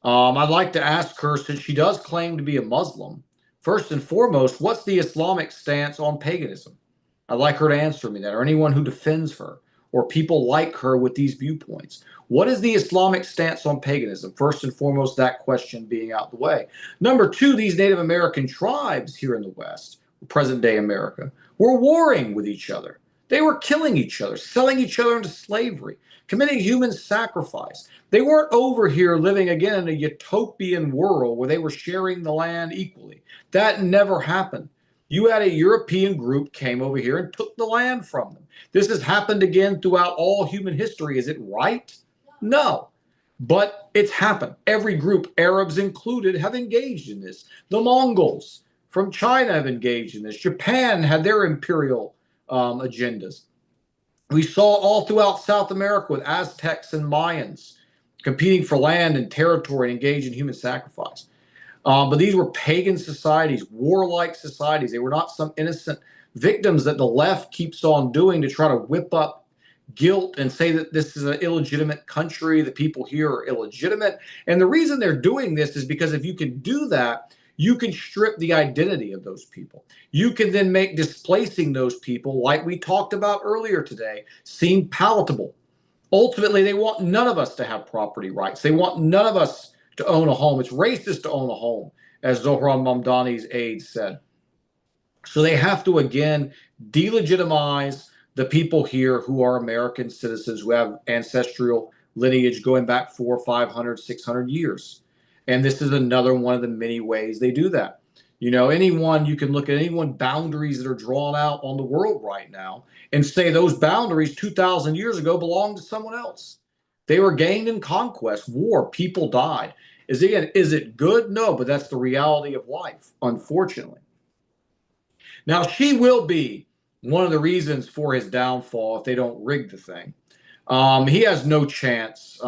[SPEAKER 2] I'd like to ask her, since she does claim to be a Muslim, first and foremost, what's the Islamic stance on paganism? I'd like her to answer me that, or anyone who defends her, or people like her with these viewpoints. What is the Islamic stance on paganism? First and foremost, that question being out the way. Number two, these Native American tribes here in the West, present-day America, were warring with each other. They were killing each other, selling each other into slavery, committing human sacrifice. They weren't over here living again in a utopian world where they were sharing the land equally. That never happened. You had a European group came over here and took the land from them. This has happened again throughout all human history. Is it right? No. But it's happened. Every group, Arabs included, have engaged in this. The Mongols from China have engaged in this. Japan had their imperial agendas. We saw all throughout South America with Aztecs and Mayans competing for land and territory and engaged in human sacrifice. But these were pagan societies, warlike societies. They were not some innocent victims that the left keeps on doing to try to whip up guilt and say that this is an illegitimate country, that people here are illegitimate. And the reason they're doing this is because if you can do that, you can strip the identity of those people. You can then make displacing those people, like we talked about earlier today, seem palatable. Ultimately, they want none of us to have property rights. They want none of us to own a home. It's racist to own a home, as Zohran Mamdani's aide said. So they have to, again, delegitimize the people here who are American citizens, who have ancestral lineage going back 400, 500, 600 years. And this is another one of the many ways they do that. You can look at any boundaries that are drawn out on the world right now and say those boundaries 2,000 years ago belonged to someone else. They were gained in conquest, war, people died. Is it good? No, but that's the reality of life, unfortunately. Now, she will be one of the reasons for his downfall if they don't rig the thing. He has no chance.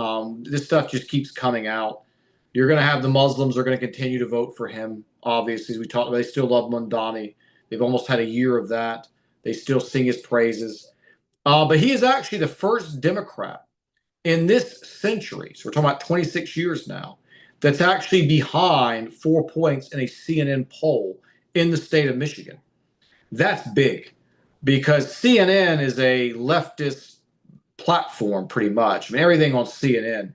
[SPEAKER 2] This stuff just keeps coming out. You're going to have the Muslims are going to continue to vote for him. Obviously, as we talked about, they still love Mamdani. They've almost had a year of that. They still sing his praises. But he is actually the first Democrat in this century, so we're talking about 26 years now, that's actually behind 4 points in a CNN poll in the state of Michigan. That's big because CNN is a leftist platform pretty much. I mean, everything on CNN.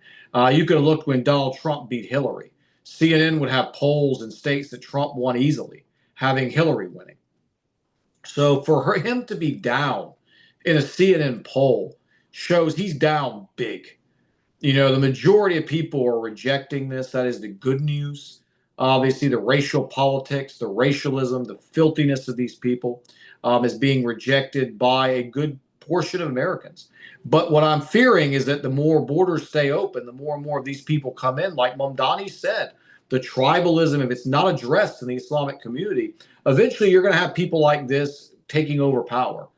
[SPEAKER 2] You could have looked when Donald Trump beat Hillary. CNN would have polls in states that Trump won easily, having Hillary winning. So for him to be down in a CNN poll shows he's down big. The majority of people are rejecting this. That is the good news. Obviously, the racial politics, the racialism, the filthiness of these people is being rejected by a good portion of Americans. But what I'm fearing is that the more borders stay open, the more and more of these people come in. Like Mamdani said, the tribalism, if it's not addressed in the Islamic community, eventually you're going to have people like this taking over power.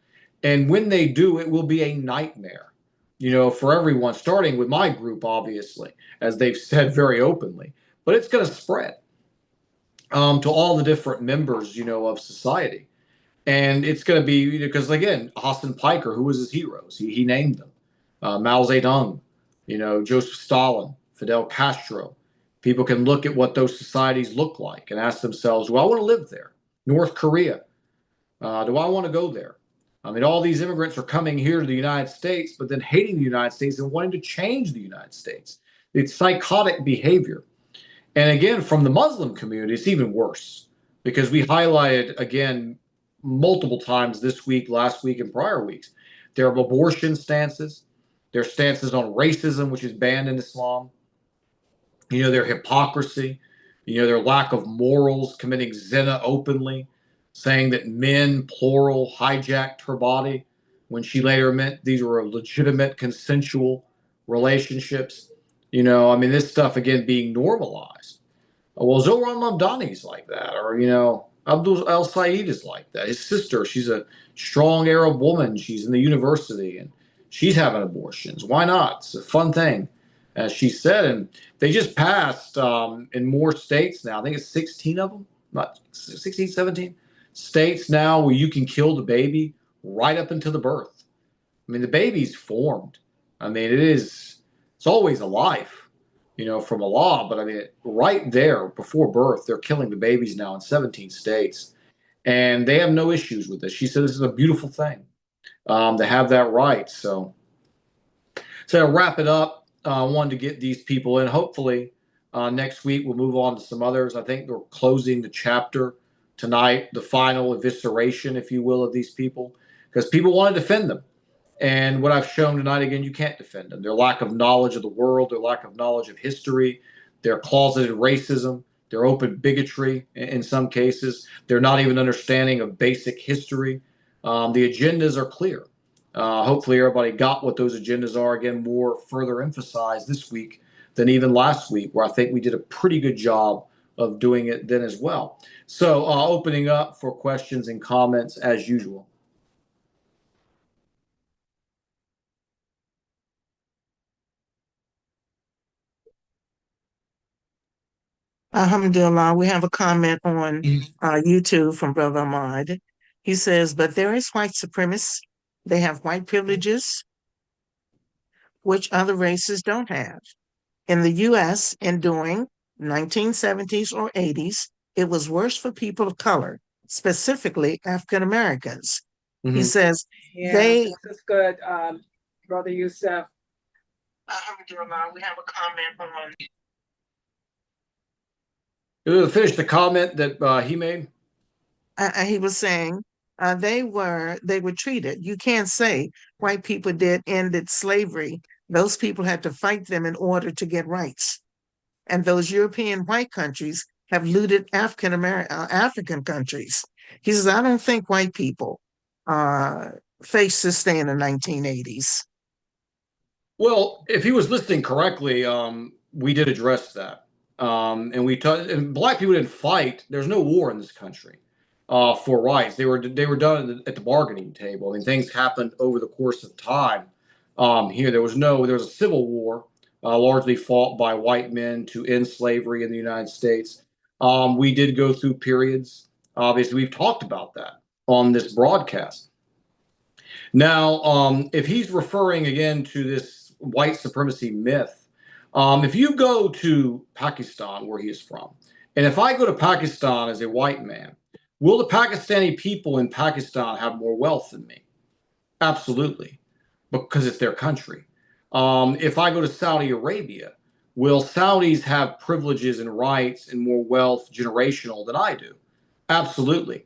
[SPEAKER 2] And when they do, it will be a nightmare, for everyone, starting with my group, obviously, as they've said very openly. But it's going to spread to all the different members, of society. And it's going to be, because, again, Hassan Piker, who was his heroes? He named them. Mao Zedong, Joseph Stalin, Fidel Castro. People can look at what those societies look like and ask themselves, do I want to live there? North Korea. Do I want to go there? I mean, all these immigrants are coming here to the United States, but then hating the United States and wanting to change the United States. It's psychotic behavior. And again, from the Muslim community, it's even worse, because we highlighted, again, multiple times this week, last week, and prior weeks, their abortion stances, their stances on racism, which is banned in Islam, their hypocrisy, their lack of morals, committing zina openly, saying that men, plural, hijacked her body when she later meant these were legitimate consensual relationships. This stuff, again, being normalized. Well, Zohran Mamdani's like that, or, Abdul El Sayed is like that. His sister, she's a strong Arab woman. She's in the university, and she's having abortions. Why not? It's a fun thing, as she said. And they just passed in more states now. I think it's 16 of them, not 16, 17 states now where you can kill the baby right up until the birth. I mean, the baby's formed. I mean, it's always a life, from Allah. But I mean, right there before birth, they're killing the babies now in 17 states. And they have no issues with this. She said this is a beautiful thing to have that right. So to wrap it up, I wanted to get these people in. Hopefully next week we'll move on to some others. I think we're closing the chapter tonight, the final evisceration, if you will, of these people, because people want to defend them. And what I've shown tonight, again, you can't defend them. Their lack of knowledge of the world, their lack of knowledge of history, their closeted racism, their open bigotry in some cases, their not even understanding of basic history. The agendas are clear. Hopefully everybody got what those agendas are, again, more further emphasized this week than even last week, where I think we did a pretty good job of doing it then as well. So opening up for questions and comments as usual.
[SPEAKER 3] Alhamdulillah, we have a comment on YouTube from Brother Ahmad. He says, but there is white supremacists. They have white privileges, which other races don't have. In the US, in during 1970s or 80s, it was worse for people of color, specifically African Americans.
[SPEAKER 2] Mm-hmm.
[SPEAKER 3] He says,
[SPEAKER 1] this is good, Brother Yusuf.
[SPEAKER 3] Alhamdulillah, we have a comment on.
[SPEAKER 2] Finish the comment that he made.
[SPEAKER 3] He was saying they were treated. You can't say white people ended slavery. Those people had to fight them in order to get rights. And those European white countries have looted African countries. He says, I don't think white people faced this thing in the 1980s.
[SPEAKER 2] Well, if he was listening correctly, we did address that. And black people didn't fight. There's no war in this country for rights. They were done at the bargaining table. I mean, things happened over the course of time. Here, there was a civil war, largely fought by white men to end slavery in the United States. We did go through periods. Obviously, we've talked about that on this broadcast. Now, if he's referring again to this white supremacy myth, if you go to Pakistan, where he is from, and if I go to Pakistan as a white man, will the Pakistani people in Pakistan have more wealth than me? Absolutely, because it's their country. If I go to Saudi Arabia, will Saudis have privileges and rights and more wealth generational than I do? Absolutely.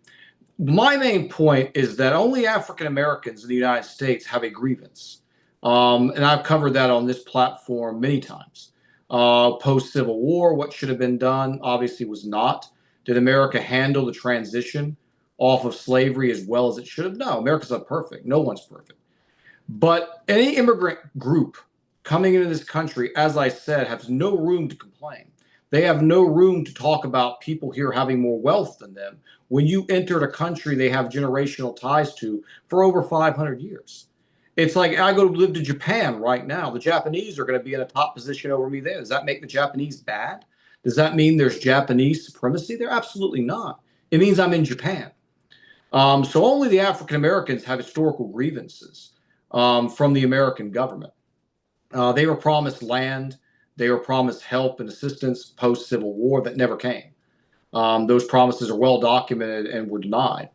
[SPEAKER 2] My main point is that only African Americans in the United States have a grievance. And I've covered that on this platform many times. Post Civil War, what should have been done obviously was not. Did America handle the transition off of slavery as well as it should have? No, America's not perfect. No one's perfect. But any immigrant group coming into this country, as I said, has no room to complain. They have no room to talk about people here having more wealth than them when you entered a country they have generational ties to for over 500 years. It's like I go to live to Japan right now. The Japanese are going to be in a top position over me there. Does that make the Japanese bad? Does that mean there's Japanese supremacy there? Absolutely not. It means I'm in Japan. So only the African Americans have historical grievances from the American government. They were promised land. They were promised help and assistance post-Civil War that never came. Those promises are well documented and were denied.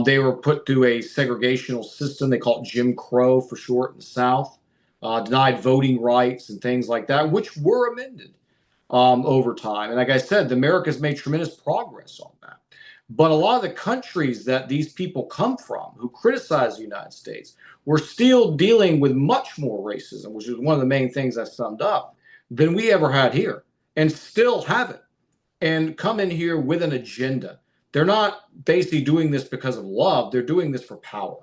[SPEAKER 2] They were put through a segregational system. They call it Jim Crow for short in the South. Denied voting rights and things like that, which were amended over time. And like I said, America's made tremendous progress on that. But a lot of the countries that these people come from who criticize the United States were still dealing with much more racism, which is one of the main things I summed up, than we ever had here, and still have it, and come in here with an agenda. They're not basically doing this because of love. They're doing this for power.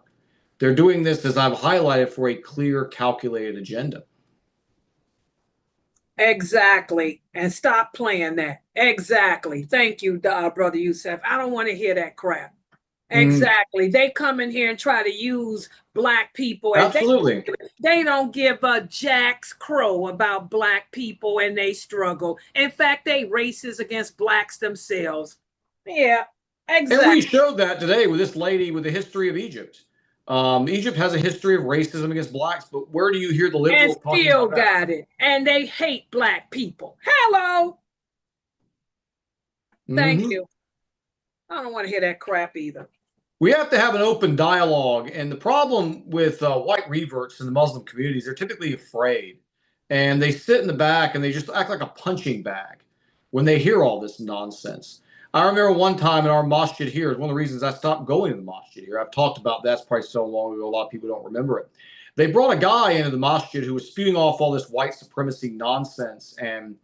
[SPEAKER 2] They're doing this, as I've highlighted, for a clear, calculated agenda.
[SPEAKER 1] Exactly. And stop playing that. Exactly. Thank you, Brother Yusuf. I don't want to hear that crap. Exactly. They come in here and try to use Black people. And
[SPEAKER 2] Absolutely.
[SPEAKER 1] They don't give a jack's crow about Black people and they struggle. In fact, they racist against Blacks themselves. Yeah, exactly.
[SPEAKER 2] And we showed that today with this lady with the history of Egypt. Egypt has a history of racism against Blacks, but where do you hear the liberals
[SPEAKER 1] and still got it? And they hate Black people. Hello. Thank you. I don't want to hear that crap either.
[SPEAKER 2] We have to have an open dialogue. And the problem with white reverts in the Muslim communities, they're typically afraid. And they sit in the back and they just act like a punching bag when they hear all this nonsense. I remember one time in our masjid here, is one of the reasons I stopped going to the masjid here. I've talked about that. It's probably so long ago, a lot of people don't remember it. They brought a guy into the masjid who was spewing off all this white supremacy nonsense. And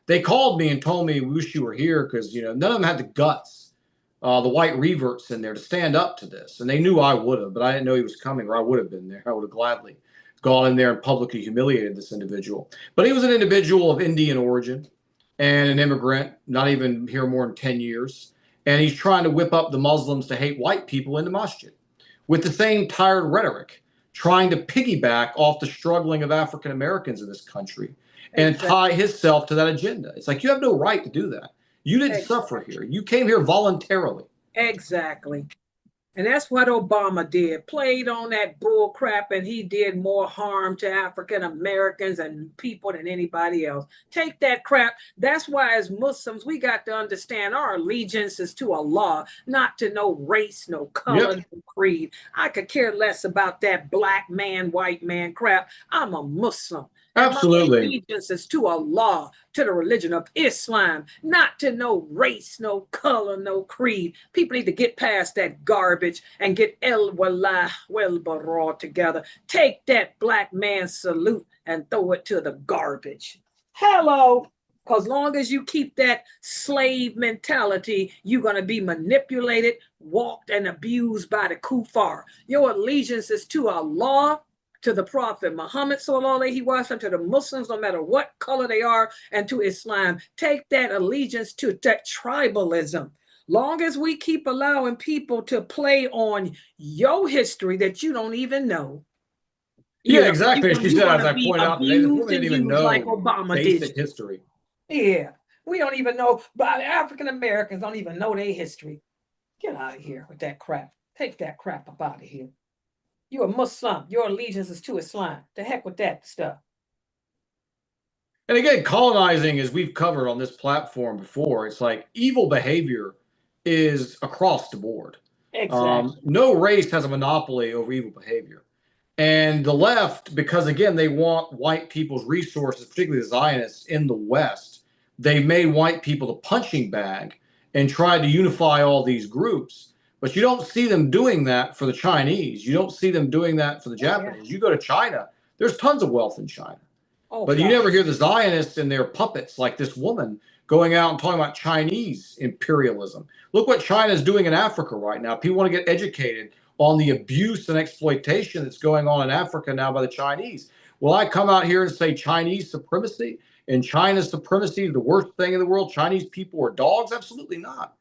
[SPEAKER 2] they called me and told me, we wish you were here because, you know, none of them had the guts. The white reverts in there to stand up to this. And they knew I would have, but I didn't know he was coming, or I would have been there. I would have gladly gone in there and publicly humiliated this individual. But he was an individual of Indian origin and an immigrant, not even here more than 10 years. And he's trying to whip up the Muslims to hate white people in the masjid with the same tired rhetoric, trying to piggyback off the struggling of African Americans in this country and tie himself to that agenda. It's like, you have no right to do that. You didn't suffer here. You came here voluntarily.
[SPEAKER 1] Exactly. And that's what Obama did. Played on that bull crap, and he did more harm to African Americans and people than anybody else. Take that crap. That's why as Muslims, we got to understand our allegiance is to Allah, not to no race, no color, no creed. I could care less about that black man, white man crap. I'm a Muslim.
[SPEAKER 2] Absolutely.
[SPEAKER 1] My allegiance is to Allah, to the religion of Islam, not to no race, no color, no creed. People need to get past that garbage and get El Wallah Wal Bara together. Take that black man salute and throw it to the garbage. Hello. Because long as you keep that slave mentality, you're going to be manipulated, walked, and abused by the kuffar. Your allegiance is to Allah, to the Prophet Muhammad sallallahu alaihi wasallam, to the Muslims, no matter what color they are, and to Islam. Take that allegiance to that tribalism. Long as we keep allowing people to play on your history that you don't even know.
[SPEAKER 2] Yeah, exactly. She said, as I pointed out today, the woman didn't even know
[SPEAKER 1] like Obama
[SPEAKER 2] basic history.
[SPEAKER 1] Yeah, we don't even know, but African Americans don't even know their history. Get out of here with that crap. Take that crap up out of here. You're a Muslim. Your allegiance is to Islam. The heck with that stuff.
[SPEAKER 2] And again, colonizing, as we've covered on this platform before, it's like evil behavior is across the board.
[SPEAKER 1] Exactly.
[SPEAKER 2] No race has a monopoly over evil behavior. And the left, because again, they want white people's resources, particularly the Zionists in the West, they made white people the punching bag and tried to unify all these groups. But you don't see them doing that for the Chinese. You don't see them doing that for the Japanese. You go to China, there's tons of wealth in China. But you never hear the Zionists and their puppets like this woman going out and talking about Chinese imperialism. Look what China's doing in Africa right now. People want to get educated on the abuse and exploitation that's going on in Africa now by the Chinese. Will I come out here and say Chinese supremacy and China's supremacy is the worst thing in the world? Chinese people are dogs? Absolutely not.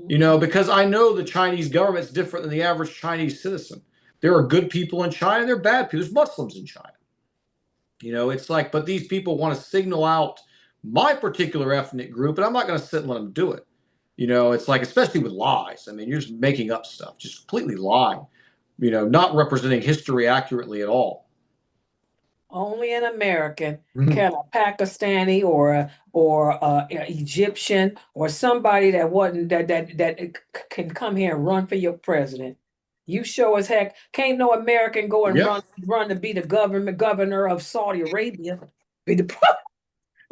[SPEAKER 2] You know, because I know the Chinese government's different than the average Chinese citizen. There are good people in China, there are bad people. There's Muslims in China. You know, it's like, but these people want to signal out my particular ethnic group, and I'm not going to sit and let them do it. You know, it's like, especially with lies. I mean, you're just making up stuff, just completely lying, you know, not representing history accurately at all.
[SPEAKER 1] Only an American can a Pakistani or a Egyptian or somebody that wasn't that can come here and run for your president. You sure as heck can't no American go and run to be the governor of Saudi Arabia. Be the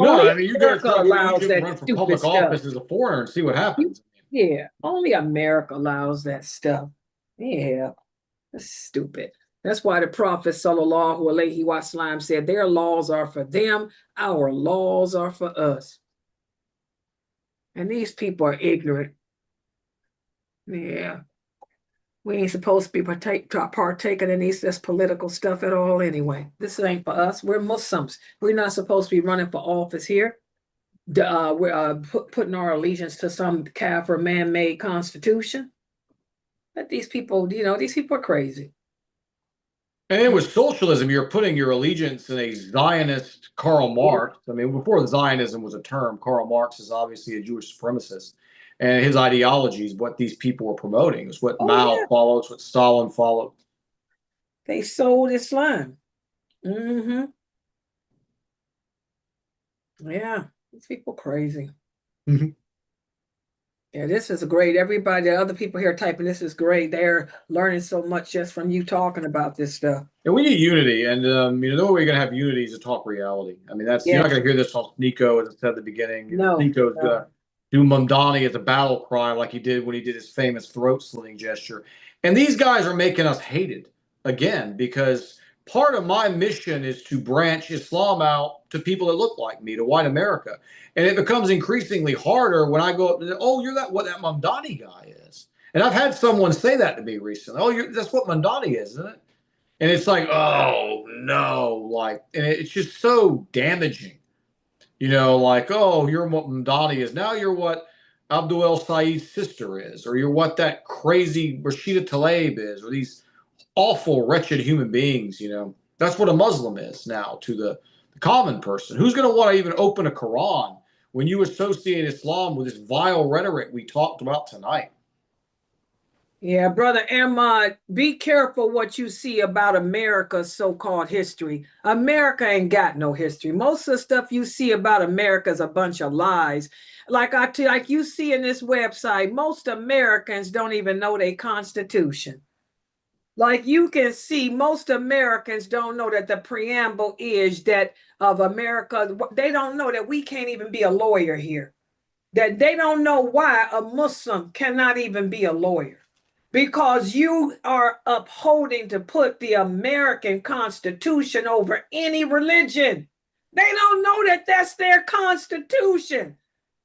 [SPEAKER 2] no, I mean, you go to
[SPEAKER 1] allows
[SPEAKER 2] Egypt, run for public office as a foreigner and see what happens.
[SPEAKER 1] Yeah, only America allows that stuff. Yeah, that's stupid. That's why the Prophet Sallallahu Alaihi Wasallam said their laws are for them, our laws are for us. And these people are ignorant. Yeah. We ain't supposed to be partaking in this political stuff at all anyway. This ain't for us. We're Muslims. We're not supposed to be running for office here. We're putting our allegiance to some Kafir man-made constitution. But these people, you know, these people are crazy.
[SPEAKER 2] And then with socialism, you're putting your allegiance in a Zionist Karl Marx. I mean, before Zionism was a term, Karl Marx is obviously a Jewish supremacist. And his ideology is what these people were promoting. It's what Mao followed. It's what Stalin followed.
[SPEAKER 1] They sold Islam. Yeah, these people crazy. Yeah, this is great. Everybody, the other people here typing, this is great. They're learning so much just from you talking about this stuff.
[SPEAKER 2] And we need unity. And, you know, the only way we're going to have unity is to talk reality. I mean, that's you're not going to hear this on Nico, as I said at the beginning. Nico's going to do Mamdani as a battle cry like he did when he did his famous throat slitting gesture. And these guys are making us hated again, because part of my mission is to branch Islam out to people that look like me, to white America. And it becomes increasingly harder when I go, oh, you're what that Mamdani guy is. And I've had someone say that to me recently. Oh, that's what Mamdani is, isn't it? And it's like, oh, no. Like, and it's just so damaging. You know, like, oh, you're what Mamdani is. Now you're what Abdul El Sayed's sister is, or you're what that crazy Rashida Tlaib is, or these awful, wretched human beings, you know. That's what a Muslim is now to the common person. Who's going to want to even open a Quran when you associate Islam with this vile rhetoric we talked about tonight?
[SPEAKER 1] Yeah, brother Eman, be careful what you see about America's so-called history. America ain't got no history. Most of the stuff you see about America is a bunch of lies. Like you see in this website, most Americans don't even know their Constitution. Like you can see, most Americans don't know that the preamble is that of America. They don't know that we can't even be a lawyer here. That they don't know why a Muslim cannot even be a lawyer. Because you are upholding to put the American Constitution over any religion. They don't know that that's their Constitution.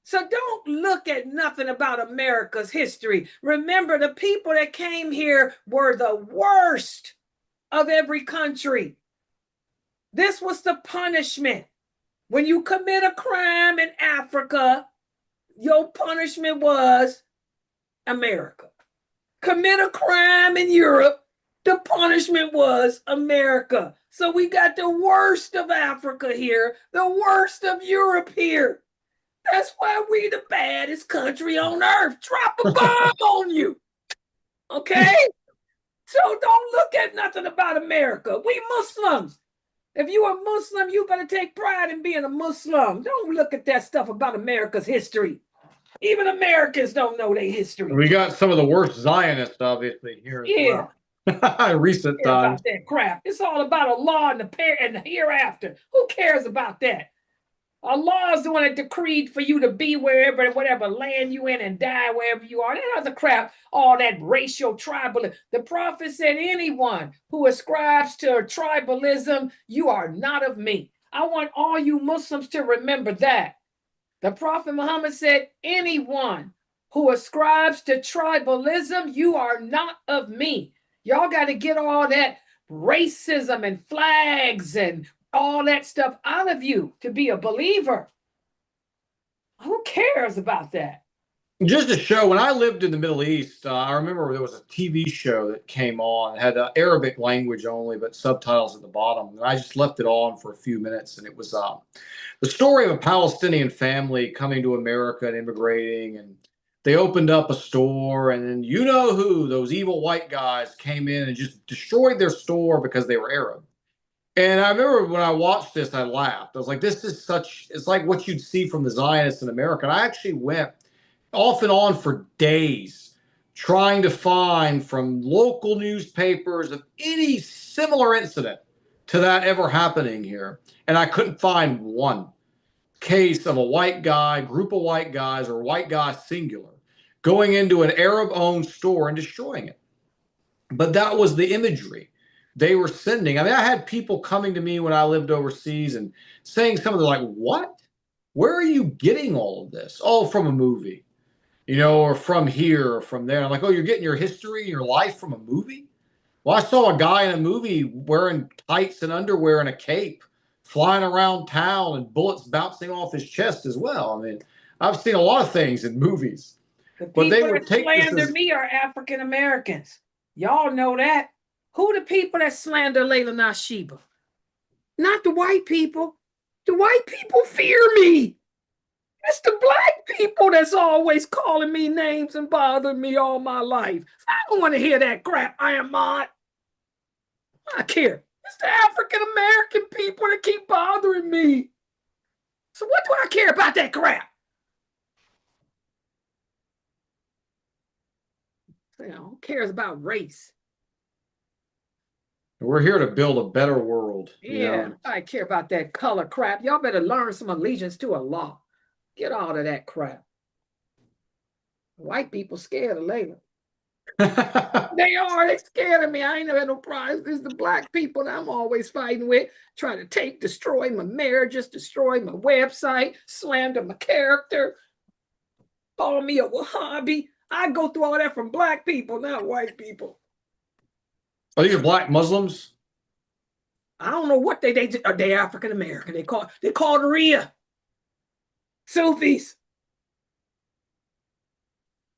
[SPEAKER 1] So don't look at nothing about America's history. Remember, the people that came here were the worst of every country. This was the punishment. When you commit a crime in Africa, your punishment was America. Commit a crime in Europe, the punishment was America. So we got the worst of Africa here, the worst of Europe here. That's why we the baddest country on earth. Drop a bomb on you. Okay? So don't look at nothing about America. We Muslims. If you are Muslim, you better take pride in being a Muslim. Don't look at that stuff about America's history. Even Americans don't know their history.
[SPEAKER 2] We got some of the worst Zionists, obviously, here as well. Recent
[SPEAKER 1] Care
[SPEAKER 2] times.
[SPEAKER 1] about that crap. It's all about Allah and the hereafter. Who cares about that? Allah is the one that decreed for you to be wherever, whatever land you in and die wherever you are. That other crap, all that racial tribalism. The Prophet said, anyone who ascribes to tribalism, you are not of me. I want all you Muslims to remember that. The Prophet Muhammad said, anyone who ascribes to tribalism, you are not of me. Y'all got to get all that racism and flags and all that stuff out of you to be a believer. Who cares about that?
[SPEAKER 2] Just to show, when I lived in the Middle East, I remember there was a TV show that came on. It had Arabic language only, but subtitles at the bottom. And I just left it on for a few minutes. And it was the story of a Palestinian family coming to America and immigrating. And they opened up a store. And then you know who, those evil white guys came in and just destroyed their store because they were Arab. And I remember when I watched this, I laughed. I was like, this is such, it's like what you'd see from the Zionists in America. And I actually went off and on for days trying to find from local newspapers of any similar incident to that ever happening here. And I couldn't find one case of a white guy, group of white guys, or white guy singular going into an Arab-owned store and destroying it. But that was the imagery they were sending. I mean, I had people coming to me when I lived overseas and saying something like, what? Where are you getting all of this? Oh, from a movie. You know, or from here or from there. I'm like, oh, you're getting your history, your life from a movie? Well, I saw a guy in a movie wearing tights and underwear and a cape, flying around town and bullets bouncing off his chest as well. I mean, I've seen a lot of things in movies.
[SPEAKER 1] The
[SPEAKER 2] But they
[SPEAKER 1] people
[SPEAKER 2] would
[SPEAKER 1] that
[SPEAKER 2] take this
[SPEAKER 1] slander
[SPEAKER 2] as,
[SPEAKER 1] me are African Americans. Y'all know that. Who the people that slander Layla Nashiba? Not the white people. The white people fear me. It's the black people that's always calling me names and bothering me all my life. I don't want to hear that crap. I am not. I care. It's the African American people that keep bothering me. So what do I care about that crap? You know, who cares about race?
[SPEAKER 2] we're here to build a better world.
[SPEAKER 1] Yeah, I care about that color crap. Y'all better learn some allegiance to Allah. Get out of that crap. White people scared of Layla. They are. They scared of me. I ain't never had no problems. It's the black people that I'm always fighting with, trying to destroy my marriages, destroy my website, slander my character, call me a Wahhabi. I go through all that from black people, not white people.
[SPEAKER 2] Are these black Muslims?
[SPEAKER 1] I don't know what they are. They African American. They call Rhea. Sufis.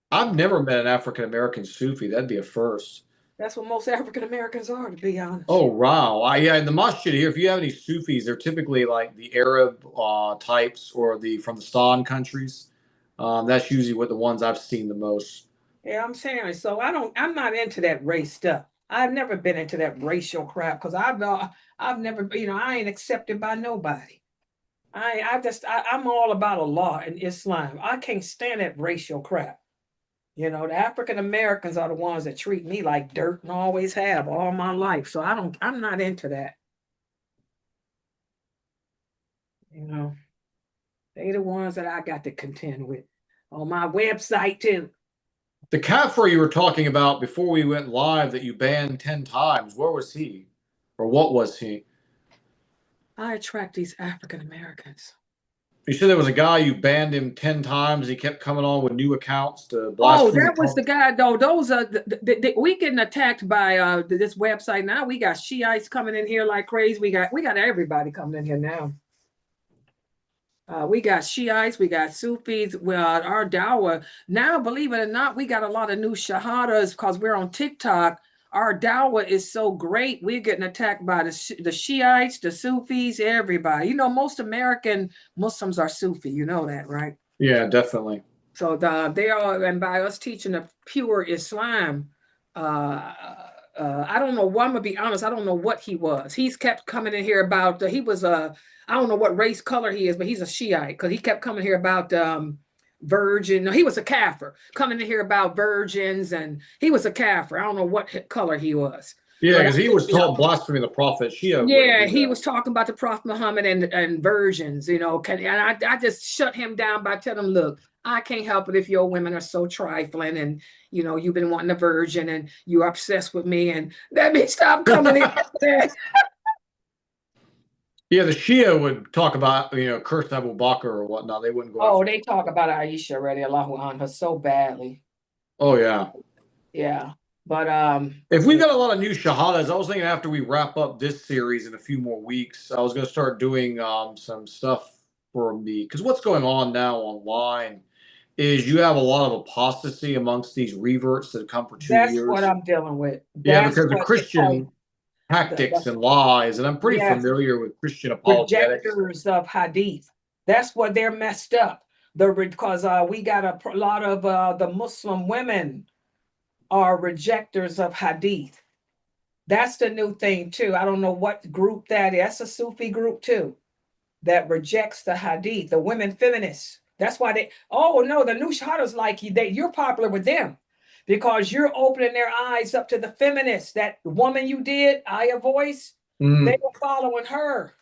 [SPEAKER 2] I've never met an African American Sufi. That'd be a first.
[SPEAKER 1] That's what most African Americans are, to be honest.
[SPEAKER 2] Oh, wow. Yeah, in the masjid here, if you have any Sufis, they're typically like the Arab types or from the Stan countries. That's usually what the ones I've seen the most.
[SPEAKER 1] Yeah, I'm saying. So I'm not into that race stuff. I've never been into that racial crap because I've never, I ain't accepted by nobody. I'm all about Allah and Islam. I can't stand that racial crap. The African Americans are the ones that treat me like dirt and always have all my life. So I'm not into that. They the ones that I got to contend with on my website too.
[SPEAKER 2] The kafir you were talking about before we went live that you banned 10 times, where was he? Or what was he?
[SPEAKER 1] I attract these African Americans.
[SPEAKER 2] You said there was a guy you banned him 10 times. He kept coming on with new accounts to
[SPEAKER 1] blaspheme. Oh, that was the guy, though. Those are we getting attacked by this website now. We got Shiites coming in here like crazy. We got everybody coming in here now. We got Shiites, we got Sufis. Well, our dawah now, believe it or not, we got a lot of new shahadas because we're on TikTok. Our dawah is so great. We're getting attacked by the Shiites, the Sufis, everybody. Most American Muslims are Sufi. You know that, right?
[SPEAKER 2] Yeah, definitely.
[SPEAKER 1] So they are, and by us teaching the pure Islam, I don't know. Well, I'm gonna be honest. I don't know what he was. He's kept coming in here about. He was I don't know what race, color he is, but he's a Shiite because he kept coming here about virgin. No, he was a kafir coming to hear about virgins, and he was a kafir. I don't know what color he was.
[SPEAKER 2] Yeah,
[SPEAKER 1] But
[SPEAKER 2] because he was taught blasphemy of the prophet. Shia wouldn't
[SPEAKER 1] yeah,
[SPEAKER 2] do
[SPEAKER 1] he
[SPEAKER 2] that.
[SPEAKER 1] was talking about the Prophet Muhammad and virgins, you know. And I just shut him down by telling him, look, I can't help it if your women are so trifling, and you know you've been wanting a virgin and you're obsessed with me, and let me stop coming in there.
[SPEAKER 2] Yeah, the Shia would talk about, curse Abu Bakr or whatnot. They wouldn't go
[SPEAKER 1] Oh,
[SPEAKER 2] after.
[SPEAKER 1] they talk about Aisha radiallahu anha so badly.
[SPEAKER 2] Oh yeah.
[SPEAKER 1] Yeah. But
[SPEAKER 2] If we got a lot of new shahadas, I was thinking after we wrap up this series in a few more weeks, I was going to start doing some stuff for me, because what's going on now online is you have a lot of apostasy amongst these reverts that have come for 2
[SPEAKER 1] that's
[SPEAKER 2] years.
[SPEAKER 1] what I'm dealing with.
[SPEAKER 2] Yeah,
[SPEAKER 1] That's
[SPEAKER 2] because the
[SPEAKER 1] what
[SPEAKER 2] Christian tactics and lies, and I'm pretty
[SPEAKER 1] yes,
[SPEAKER 2] familiar with Christian apologetics.
[SPEAKER 1] rejectors of hadith. That's what they're messed up. Because we got a lot of the Muslim women are rejectors of hadith. That's the new thing too. I don't know what group that is. That's a Sufi group too that rejects the hadith. The women feminists. That's why they. Oh no, the new shahadas like you. You're popular with them because you're opening their eyes up to the feminists. That woman you did, Aya Voice. They were following her.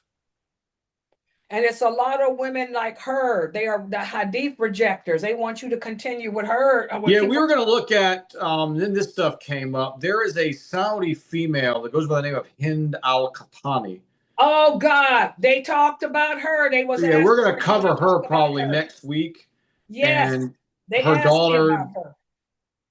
[SPEAKER 1] And it's a lot of women like her. They are the hadith rejectors. They want you to continue with her.
[SPEAKER 2] Yeah, we were going to look at, then this stuff came up. There is a Saudi female that goes by the name of Hind al-Qahtani.
[SPEAKER 1] Oh, God. They talked about her. They was
[SPEAKER 2] Yeah, we're going to
[SPEAKER 1] me
[SPEAKER 2] cover her
[SPEAKER 1] talk about
[SPEAKER 2] probably
[SPEAKER 1] her.
[SPEAKER 2] next week.
[SPEAKER 1] Yes.
[SPEAKER 2] And
[SPEAKER 1] They
[SPEAKER 2] her
[SPEAKER 1] asked me
[SPEAKER 2] daughter
[SPEAKER 1] about her.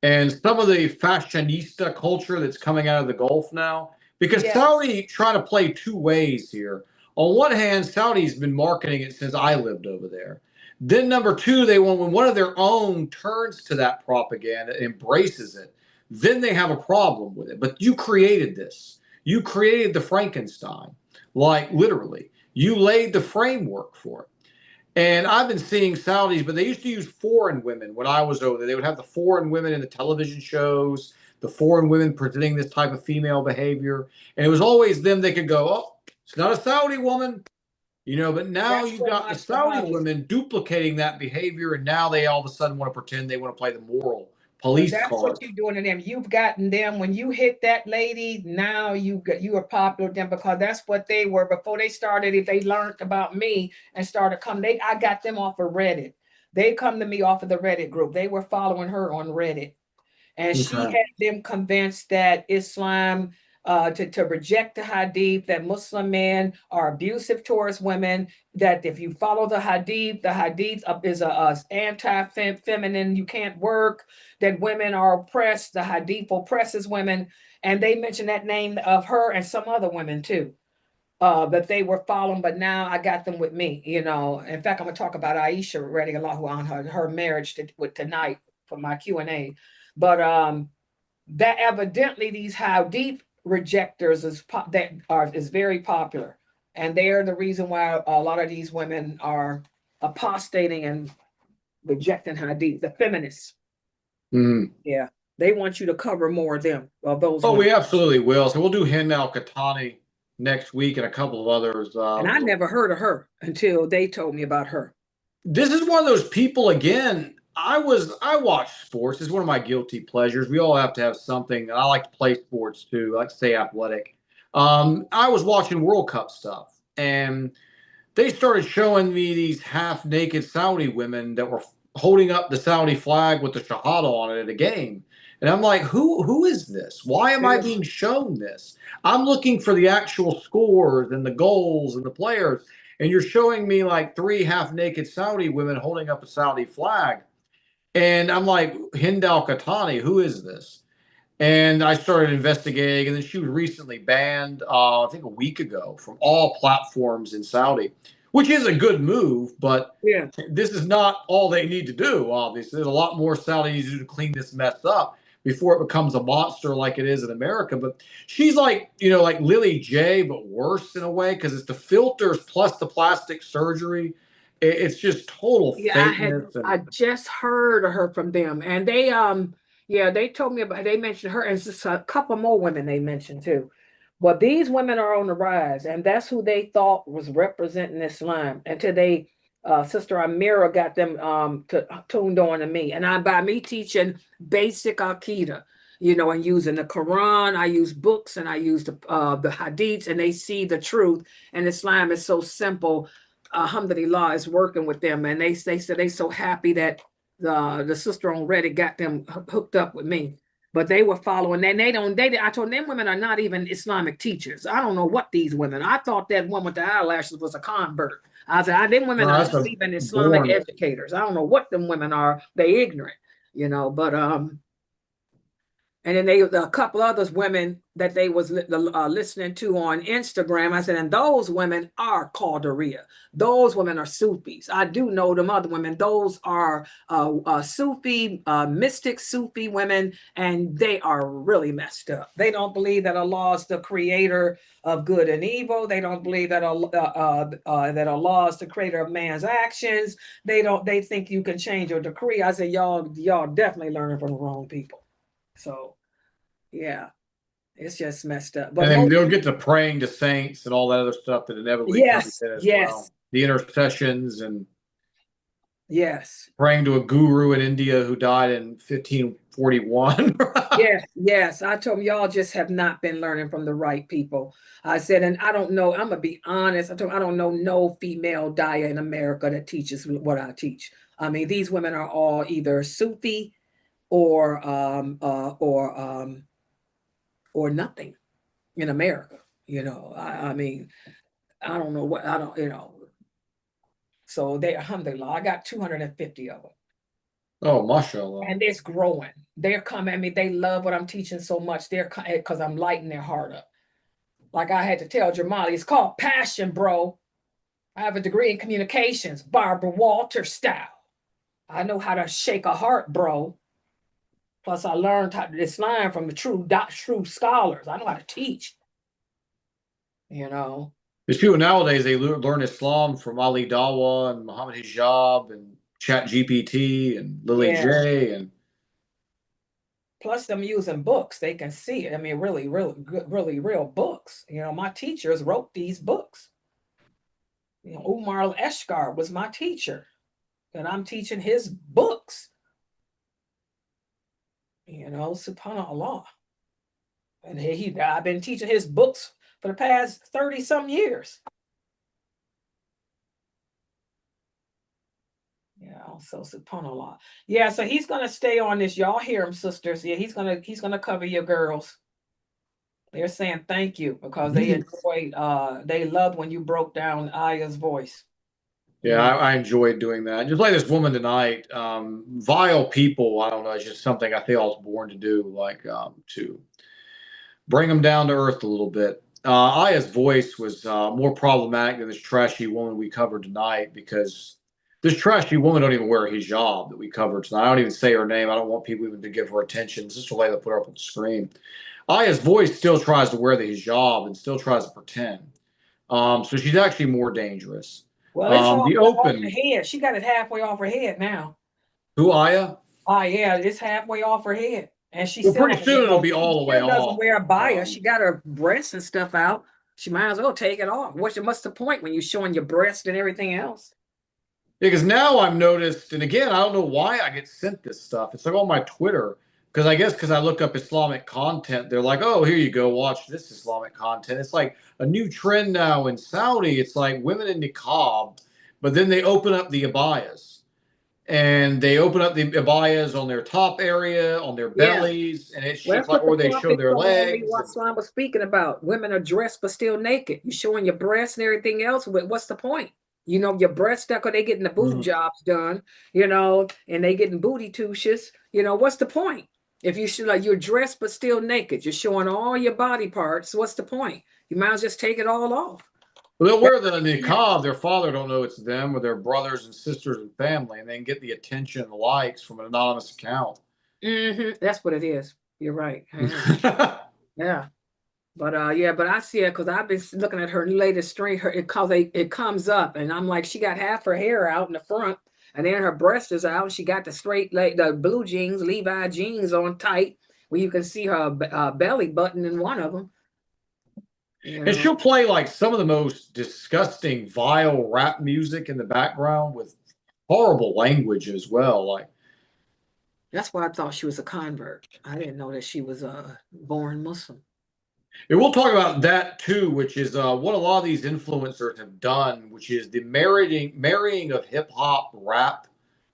[SPEAKER 2] and some of the fashionista culture that's coming out of the Gulf now. Because
[SPEAKER 1] Yes.
[SPEAKER 2] Saudi trying to play two ways here. On one hand, Saudi's been marketing it since I lived over there. Then number two, they want, when one of their own turns to that propaganda and embraces it, then they have a problem with it. But you created this. You created the Frankenstein, like literally. You laid the framework for it. And I've been seeing Saudis, but they used to use foreign women when I was over there. They would have the foreign women in the television shows, the foreign women presenting this type of female behavior. And it was always them. They could go, oh, it's not a Saudi woman, but now you've got the Saudi women duplicating that behavior. And now they all of a sudden want to pretend they want to play the moral police
[SPEAKER 1] That's
[SPEAKER 2] card.
[SPEAKER 1] what you're doing to them. You've gotten them. When you hit that lady, now you are popular with them because that's what they were before they started. If they learned about me and started coming, I got them off of Reddit. They come to me off of the Reddit group. They were following her on Reddit. And she had them convinced that Islam, to reject the hadith, that Muslim men are abusive towards women, that if you follow the hadith is a anti-feminine, you can't work, that women are oppressed, the hadith oppresses women. And they mentioned that name of her and some other women too, that they were following, but now I got them with me, In fact, I'm going to talk about Aisha radiallahu anha, her marriage with tonight for my Q&A. But that evidently these hadith rejectors is very popular, and they are the reason why a lot of these women are apostating and rejecting hadith. The feminists, yeah, they want you to cover more of them of those.
[SPEAKER 2] Oh, we absolutely will. So we'll do Hind al-Qahtani next week and a couple of others.
[SPEAKER 1] And I never heard of her until they told me about her.
[SPEAKER 2] This is one of those people again. I watch sports. It's one of my guilty pleasures. We all have to have something. I like to play sports too. I like to stay athletic. I was watching World Cup stuff, and they started showing me these half-naked Saudi women that were holding up the Saudi flag with the Shahada on it at a game. And I'm like, who is this? Why am I being shown this? I'm looking for the actual scores and the goals and the players. And you're showing me like three half-naked Saudi women holding up a Saudi flag. And I'm like, Hind al-Qahtani, who is this? And I started investigating, and then she was recently banned, I think a week ago, from all platforms in Saudi, which is a good move, but this is not all they need to do, obviously. There's a lot more Saudi needs to do to clean this mess up before it becomes a monster like it is in America. But she's like, like Lily J, but worse in a way, because it's the filters plus the plastic surgery. It's just total fakeness.
[SPEAKER 1] I just heard of her from them, and they they told me about. They mentioned her, and just a couple more women they mentioned too. But these women are on the rise, and that's who they thought was representing Islam until they Sister Amira got them tuned on to me. And by me teaching basic Aqidah, you know, and using the Quran, I use books and I use the hadiths, and they see the truth. And Islam is so simple. Alhamdulillah is working with them. And they said they so happy that the sister on Reddit got them hooked up with me. But they were following, and I told them women are not even Islamic teachers. I don't know what these women. I thought that one with the eyelashes was a convert. I said, them women
[SPEAKER 2] No,
[SPEAKER 1] are
[SPEAKER 2] that's
[SPEAKER 1] not
[SPEAKER 2] a
[SPEAKER 1] even Islamic
[SPEAKER 2] born.
[SPEAKER 1] educators. I don't know what them women are. They ignorant, you know, but and then a couple others women that they was listening to on Instagram. I said, and those women are Qadiriya. Those women are Sufis. I do know them other women. Those are Sufi, mystic Sufi women, and they are really messed up. They don't believe that Allah is the creator of good and evil. They don't believe that Allah is the creator of man's actions. They think you can change your decree. I said, y'all definitely learning from the wrong people. So, yeah, it's just messed up. But
[SPEAKER 2] And then they'll get to praying to saints and all that other stuff that inevitably comes in as well. The intercessions and praying to a guru in India who died in 1541.
[SPEAKER 1] Yes. I told them, y'all just have not been learning from the right people. I said, and I don't know, I'm going to be honest. I told them, I don't know no female daya in America that teaches what I teach. I mean, these women are all either Sufi or nothing in America, you know. I mean, I don't know what, I don't, you know. So they, alhamdulillah, I got 250 of them.
[SPEAKER 2] Oh, mashallah.
[SPEAKER 1] And it's growing. They're coming. I mean, they love what I'm teaching so much. They're because I'm lighting their heart up. Like I had to tell Jamali, it's called passion, bro. I have a degree in communications, Barbara Walter style. I know how to shake a heart, bro. Plus, I learned Islam from the true scholars. I know how to teach. You know.
[SPEAKER 2] There's people nowadays, they learn Islam from Ali Dawah and Muhammad Hijab and Chat GPT and Lily J. And
[SPEAKER 1] plus them using books, they can see it. I mean, really real books. You know, my teachers wrote these books. You know, Umar al-Eshkar was my teacher, and I'm teaching his books. You know, subhanAllah. And I've been teaching his books for the past 30-some years. Yeah, so subhanAllah. Yeah, so he's gonna stay on this. Y'all hear him, sisters. Yeah, he's gonna cover your girls. They're saying thank you because they enjoyed, they loved when you broke down Aya's voice.
[SPEAKER 2] Yeah, I enjoyed doing that. Just like this woman tonight, vile people, I don't know, it's just something I think I was born to do, like to bring them down to earth a little bit. Aya's voice was more problematic than this trashy woman we covered tonight, because this trashy woman don't even wear a hijab that we covered tonight. I don't even say her name. I don't want people even to give her attention. It's just a way to put her up on the screen. Aya's voice still tries to wear the hijab and still tries to pretend. So she's actually more dangerous.
[SPEAKER 1] Well, it's off her head. She got it halfway off her head now.
[SPEAKER 2] Who, Aya?
[SPEAKER 1] Yeah, it's halfway off her head. And she
[SPEAKER 2] still pretty soon it'll be all the way off.
[SPEAKER 1] She doesn't wear a baya. She got her breasts and stuff out. She might as well take it off. What's the point when you're showing your breast and everything else?
[SPEAKER 2] Yeah, because now I've noticed, and again, I don't know why I get sent this stuff. It's like on my Twitter, because I guess because I look up Islamic content, they're like, oh, here you go, watch this Islamic content. It's like a new trend now in Saudi. It's like women in niqab, but then they open up the abayas. And they open up the abayas on their top area, on their bellies, and it's just like, or they show their legs.
[SPEAKER 1] What Islam was speaking about, women are dressed but still naked. You're showing your breasts and everything else. What's the point? You know, your breasts stuck, or they getting the boob jobs done, you know, and they getting booty touches. You know, what's the point? If you should, like, you're dressed but still naked, you're showing all your body parts. What's the point? You might as well just take it all off.
[SPEAKER 2] Well, they'll wear the niqab. Their father don't know it's them, or their brothers and sisters and family, and then get the attention and the likes from an anonymous account.
[SPEAKER 1] That's what it is. You're right. Yeah. But but I see it because I've been looking at her latest string. It comes up, and I'm like, she got half her hair out in the front, and then her breast is out. And she got the straight, like the blue jeans, Levi jeans on tight, where you can see her belly button in one of them. You
[SPEAKER 2] And
[SPEAKER 1] know,
[SPEAKER 2] she'll play like some of the most disgusting, vile rap music in the background with horrible language as well. Like,
[SPEAKER 1] that's why I thought she was a convert. I didn't know that she was a born Muslim.
[SPEAKER 2] and we'll talk about that too, which is what a lot of these influencers have done, which is the marrying of hip hop, rap,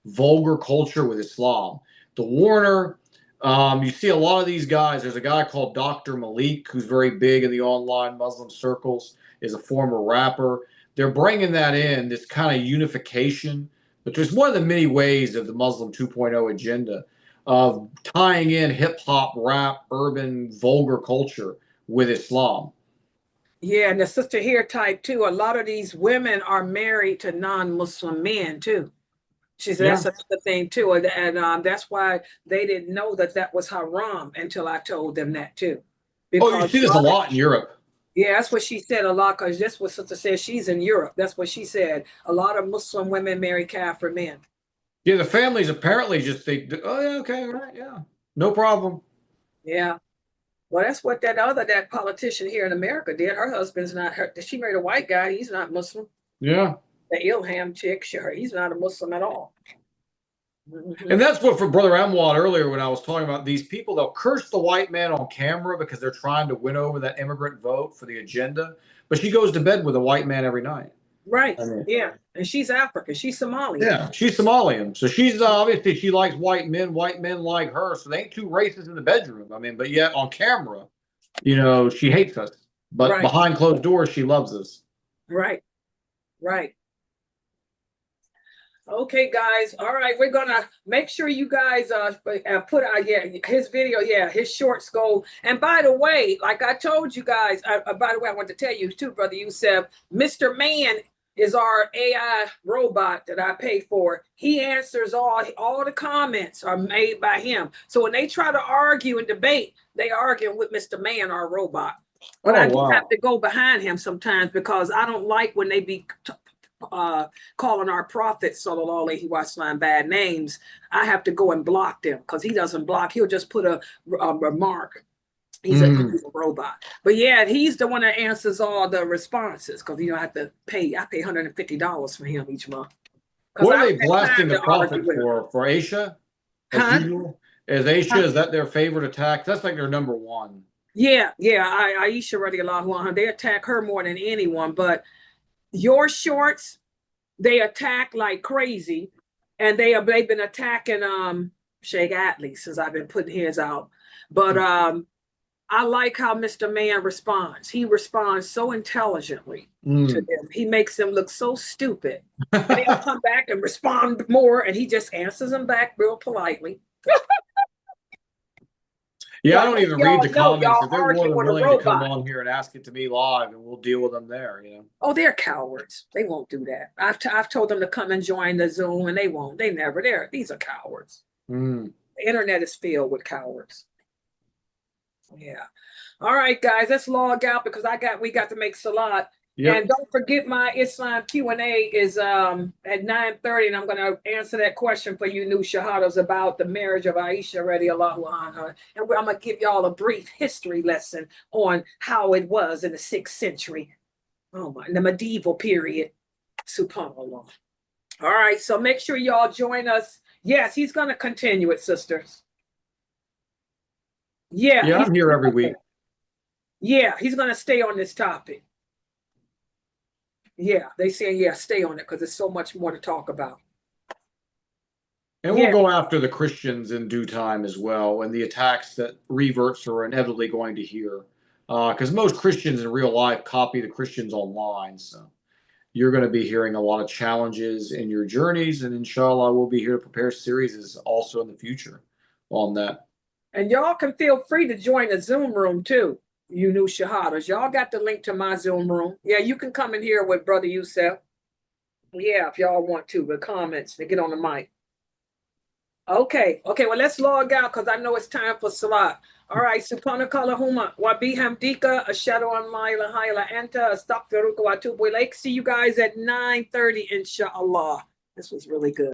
[SPEAKER 2] vulgar culture with Islam. The Warner, you see a lot of these guys. There's a guy called Dr. Malik who's very big in the online Muslim circles, is a former rapper. They're bringing that in, this kind of unification, but there's one of the many ways of the Muslim 2.0 agenda of tying in hip hop, rap, urban, vulgar culture with Islam.
[SPEAKER 1] Yeah, and the sister here type too. A lot of these women are married to non-Muslim men too. She said that's another thing too, and that's why they didn't know that that was haram until I told them that too.
[SPEAKER 2] Oh, you see this a lot in Europe.
[SPEAKER 1] Yeah, that's what she said a lot, because this was sister said she's in Europe. That's what she said. A lot of Muslim women marry Kafir men.
[SPEAKER 2] Yeah, the families apparently just think, oh yeah, okay, all right, yeah, no problem.
[SPEAKER 1] Yeah. Well, that's what that politician here in America did. Her husband's not her. She married a white guy. He's not Muslim.
[SPEAKER 2] Yeah.
[SPEAKER 1] The Ilham chick, sure, he's not a Muslim at all.
[SPEAKER 2] And that's what for Brother Amwad earlier when I was talking about these people, they'll curse the white man on camera because they're trying to win over that immigrant vote for the agenda. But she goes to bed with a white man every night.
[SPEAKER 1] Right.
[SPEAKER 2] I mean,
[SPEAKER 1] yeah. And she's African. She's Somalian.
[SPEAKER 2] Yeah, she's Somalian. So she's obviously she likes white men like her. So they ain't too racist in the bedroom. I mean, but yet on camera, you know, she hates us. But behind closed doors, she loves us.
[SPEAKER 1] Right. Right. Okay, guys. All right, we're gonna make sure you guys put his video, his shorts go. And by the way, like I told you guys, by the way, I want to tell you too, Brother Yusuf, Mr. Man is our AI robot that I pay for. He answers all the comments are made by him. So when they try to argue and debate, they argue with Mr. Man, our robot. But I do have to go behind him sometimes because I don't like when they be calling our prophet sallallahu alaihi wasallam bad names. I have to go and block them because he doesn't block. He'll just put a remark. He's a robot. But yeah, he's the one that answers all the responses because I have to pay. I pay $150 for him each month.
[SPEAKER 2] What are they blasting the prophet for? For Aisha? As usual? Is Aisha, is that their favorite attack? That's like their number one.
[SPEAKER 1] Yeah. Aisha radiallahu anha, they attack her more than anyone, but your shorts, they attack like crazy, and they've been attacking Sheikh Atlee since I've been putting his out. But I like how Mr. Man responds. He responds so intelligently to them. He makes them look so stupid. And they'll come back and respond more, and he just answers them back real politely.
[SPEAKER 2] Yeah, I don't even read the comments. If they're more than willing to come on here and ask it to me live, and we'll deal with them there,
[SPEAKER 1] Oh, they're cowards. They won't do that. I've told them to come and join the Zoom, and they won't. They never. These are cowards. The internet is filled with cowards. Yeah. All right, guys, let's log out because we got to make salat. Yep. And don't forget my Islam Q&A is at 9:30, and I'm going to answer that question for you new shahadas about the marriage of Aisha radiallahu anha. And I'm going to give y'all a brief history lesson on how it was in the 6th century. In the medieval period. Subhanallah. All right, so make sure y'all join us. Yes, he's going to continue it, sisters. Yeah,
[SPEAKER 2] I'm here every week.
[SPEAKER 1] Yeah, he's going to stay on this topic. Yeah, they say, stay on it because there's so much more to talk about.
[SPEAKER 2] And we'll go after the Christians in due time as well, and the attacks that reverts are inevitably going to hear. Because most Christians in real life copy the Christians online. So you're going to be hearing a lot of challenges in your journeys, and inshallah, we'll be here to prepare series also in the future on that. And
[SPEAKER 1] y'all can feel free to join the Zoom room too. You new shahadas, y'all got the link to my Zoom room. Yeah, you can come in here with Brother Yusuf. Yeah, if y'all want to, with comments to get on the mic. Okay, well, let's log out because I know it's time for salat. All right, subhanakallahumma wa bihamdika ashhadu an la ilaha illa anta astaghfiruka wa atubu ilaik. See you guys at 9:30, inshallah. This was really good.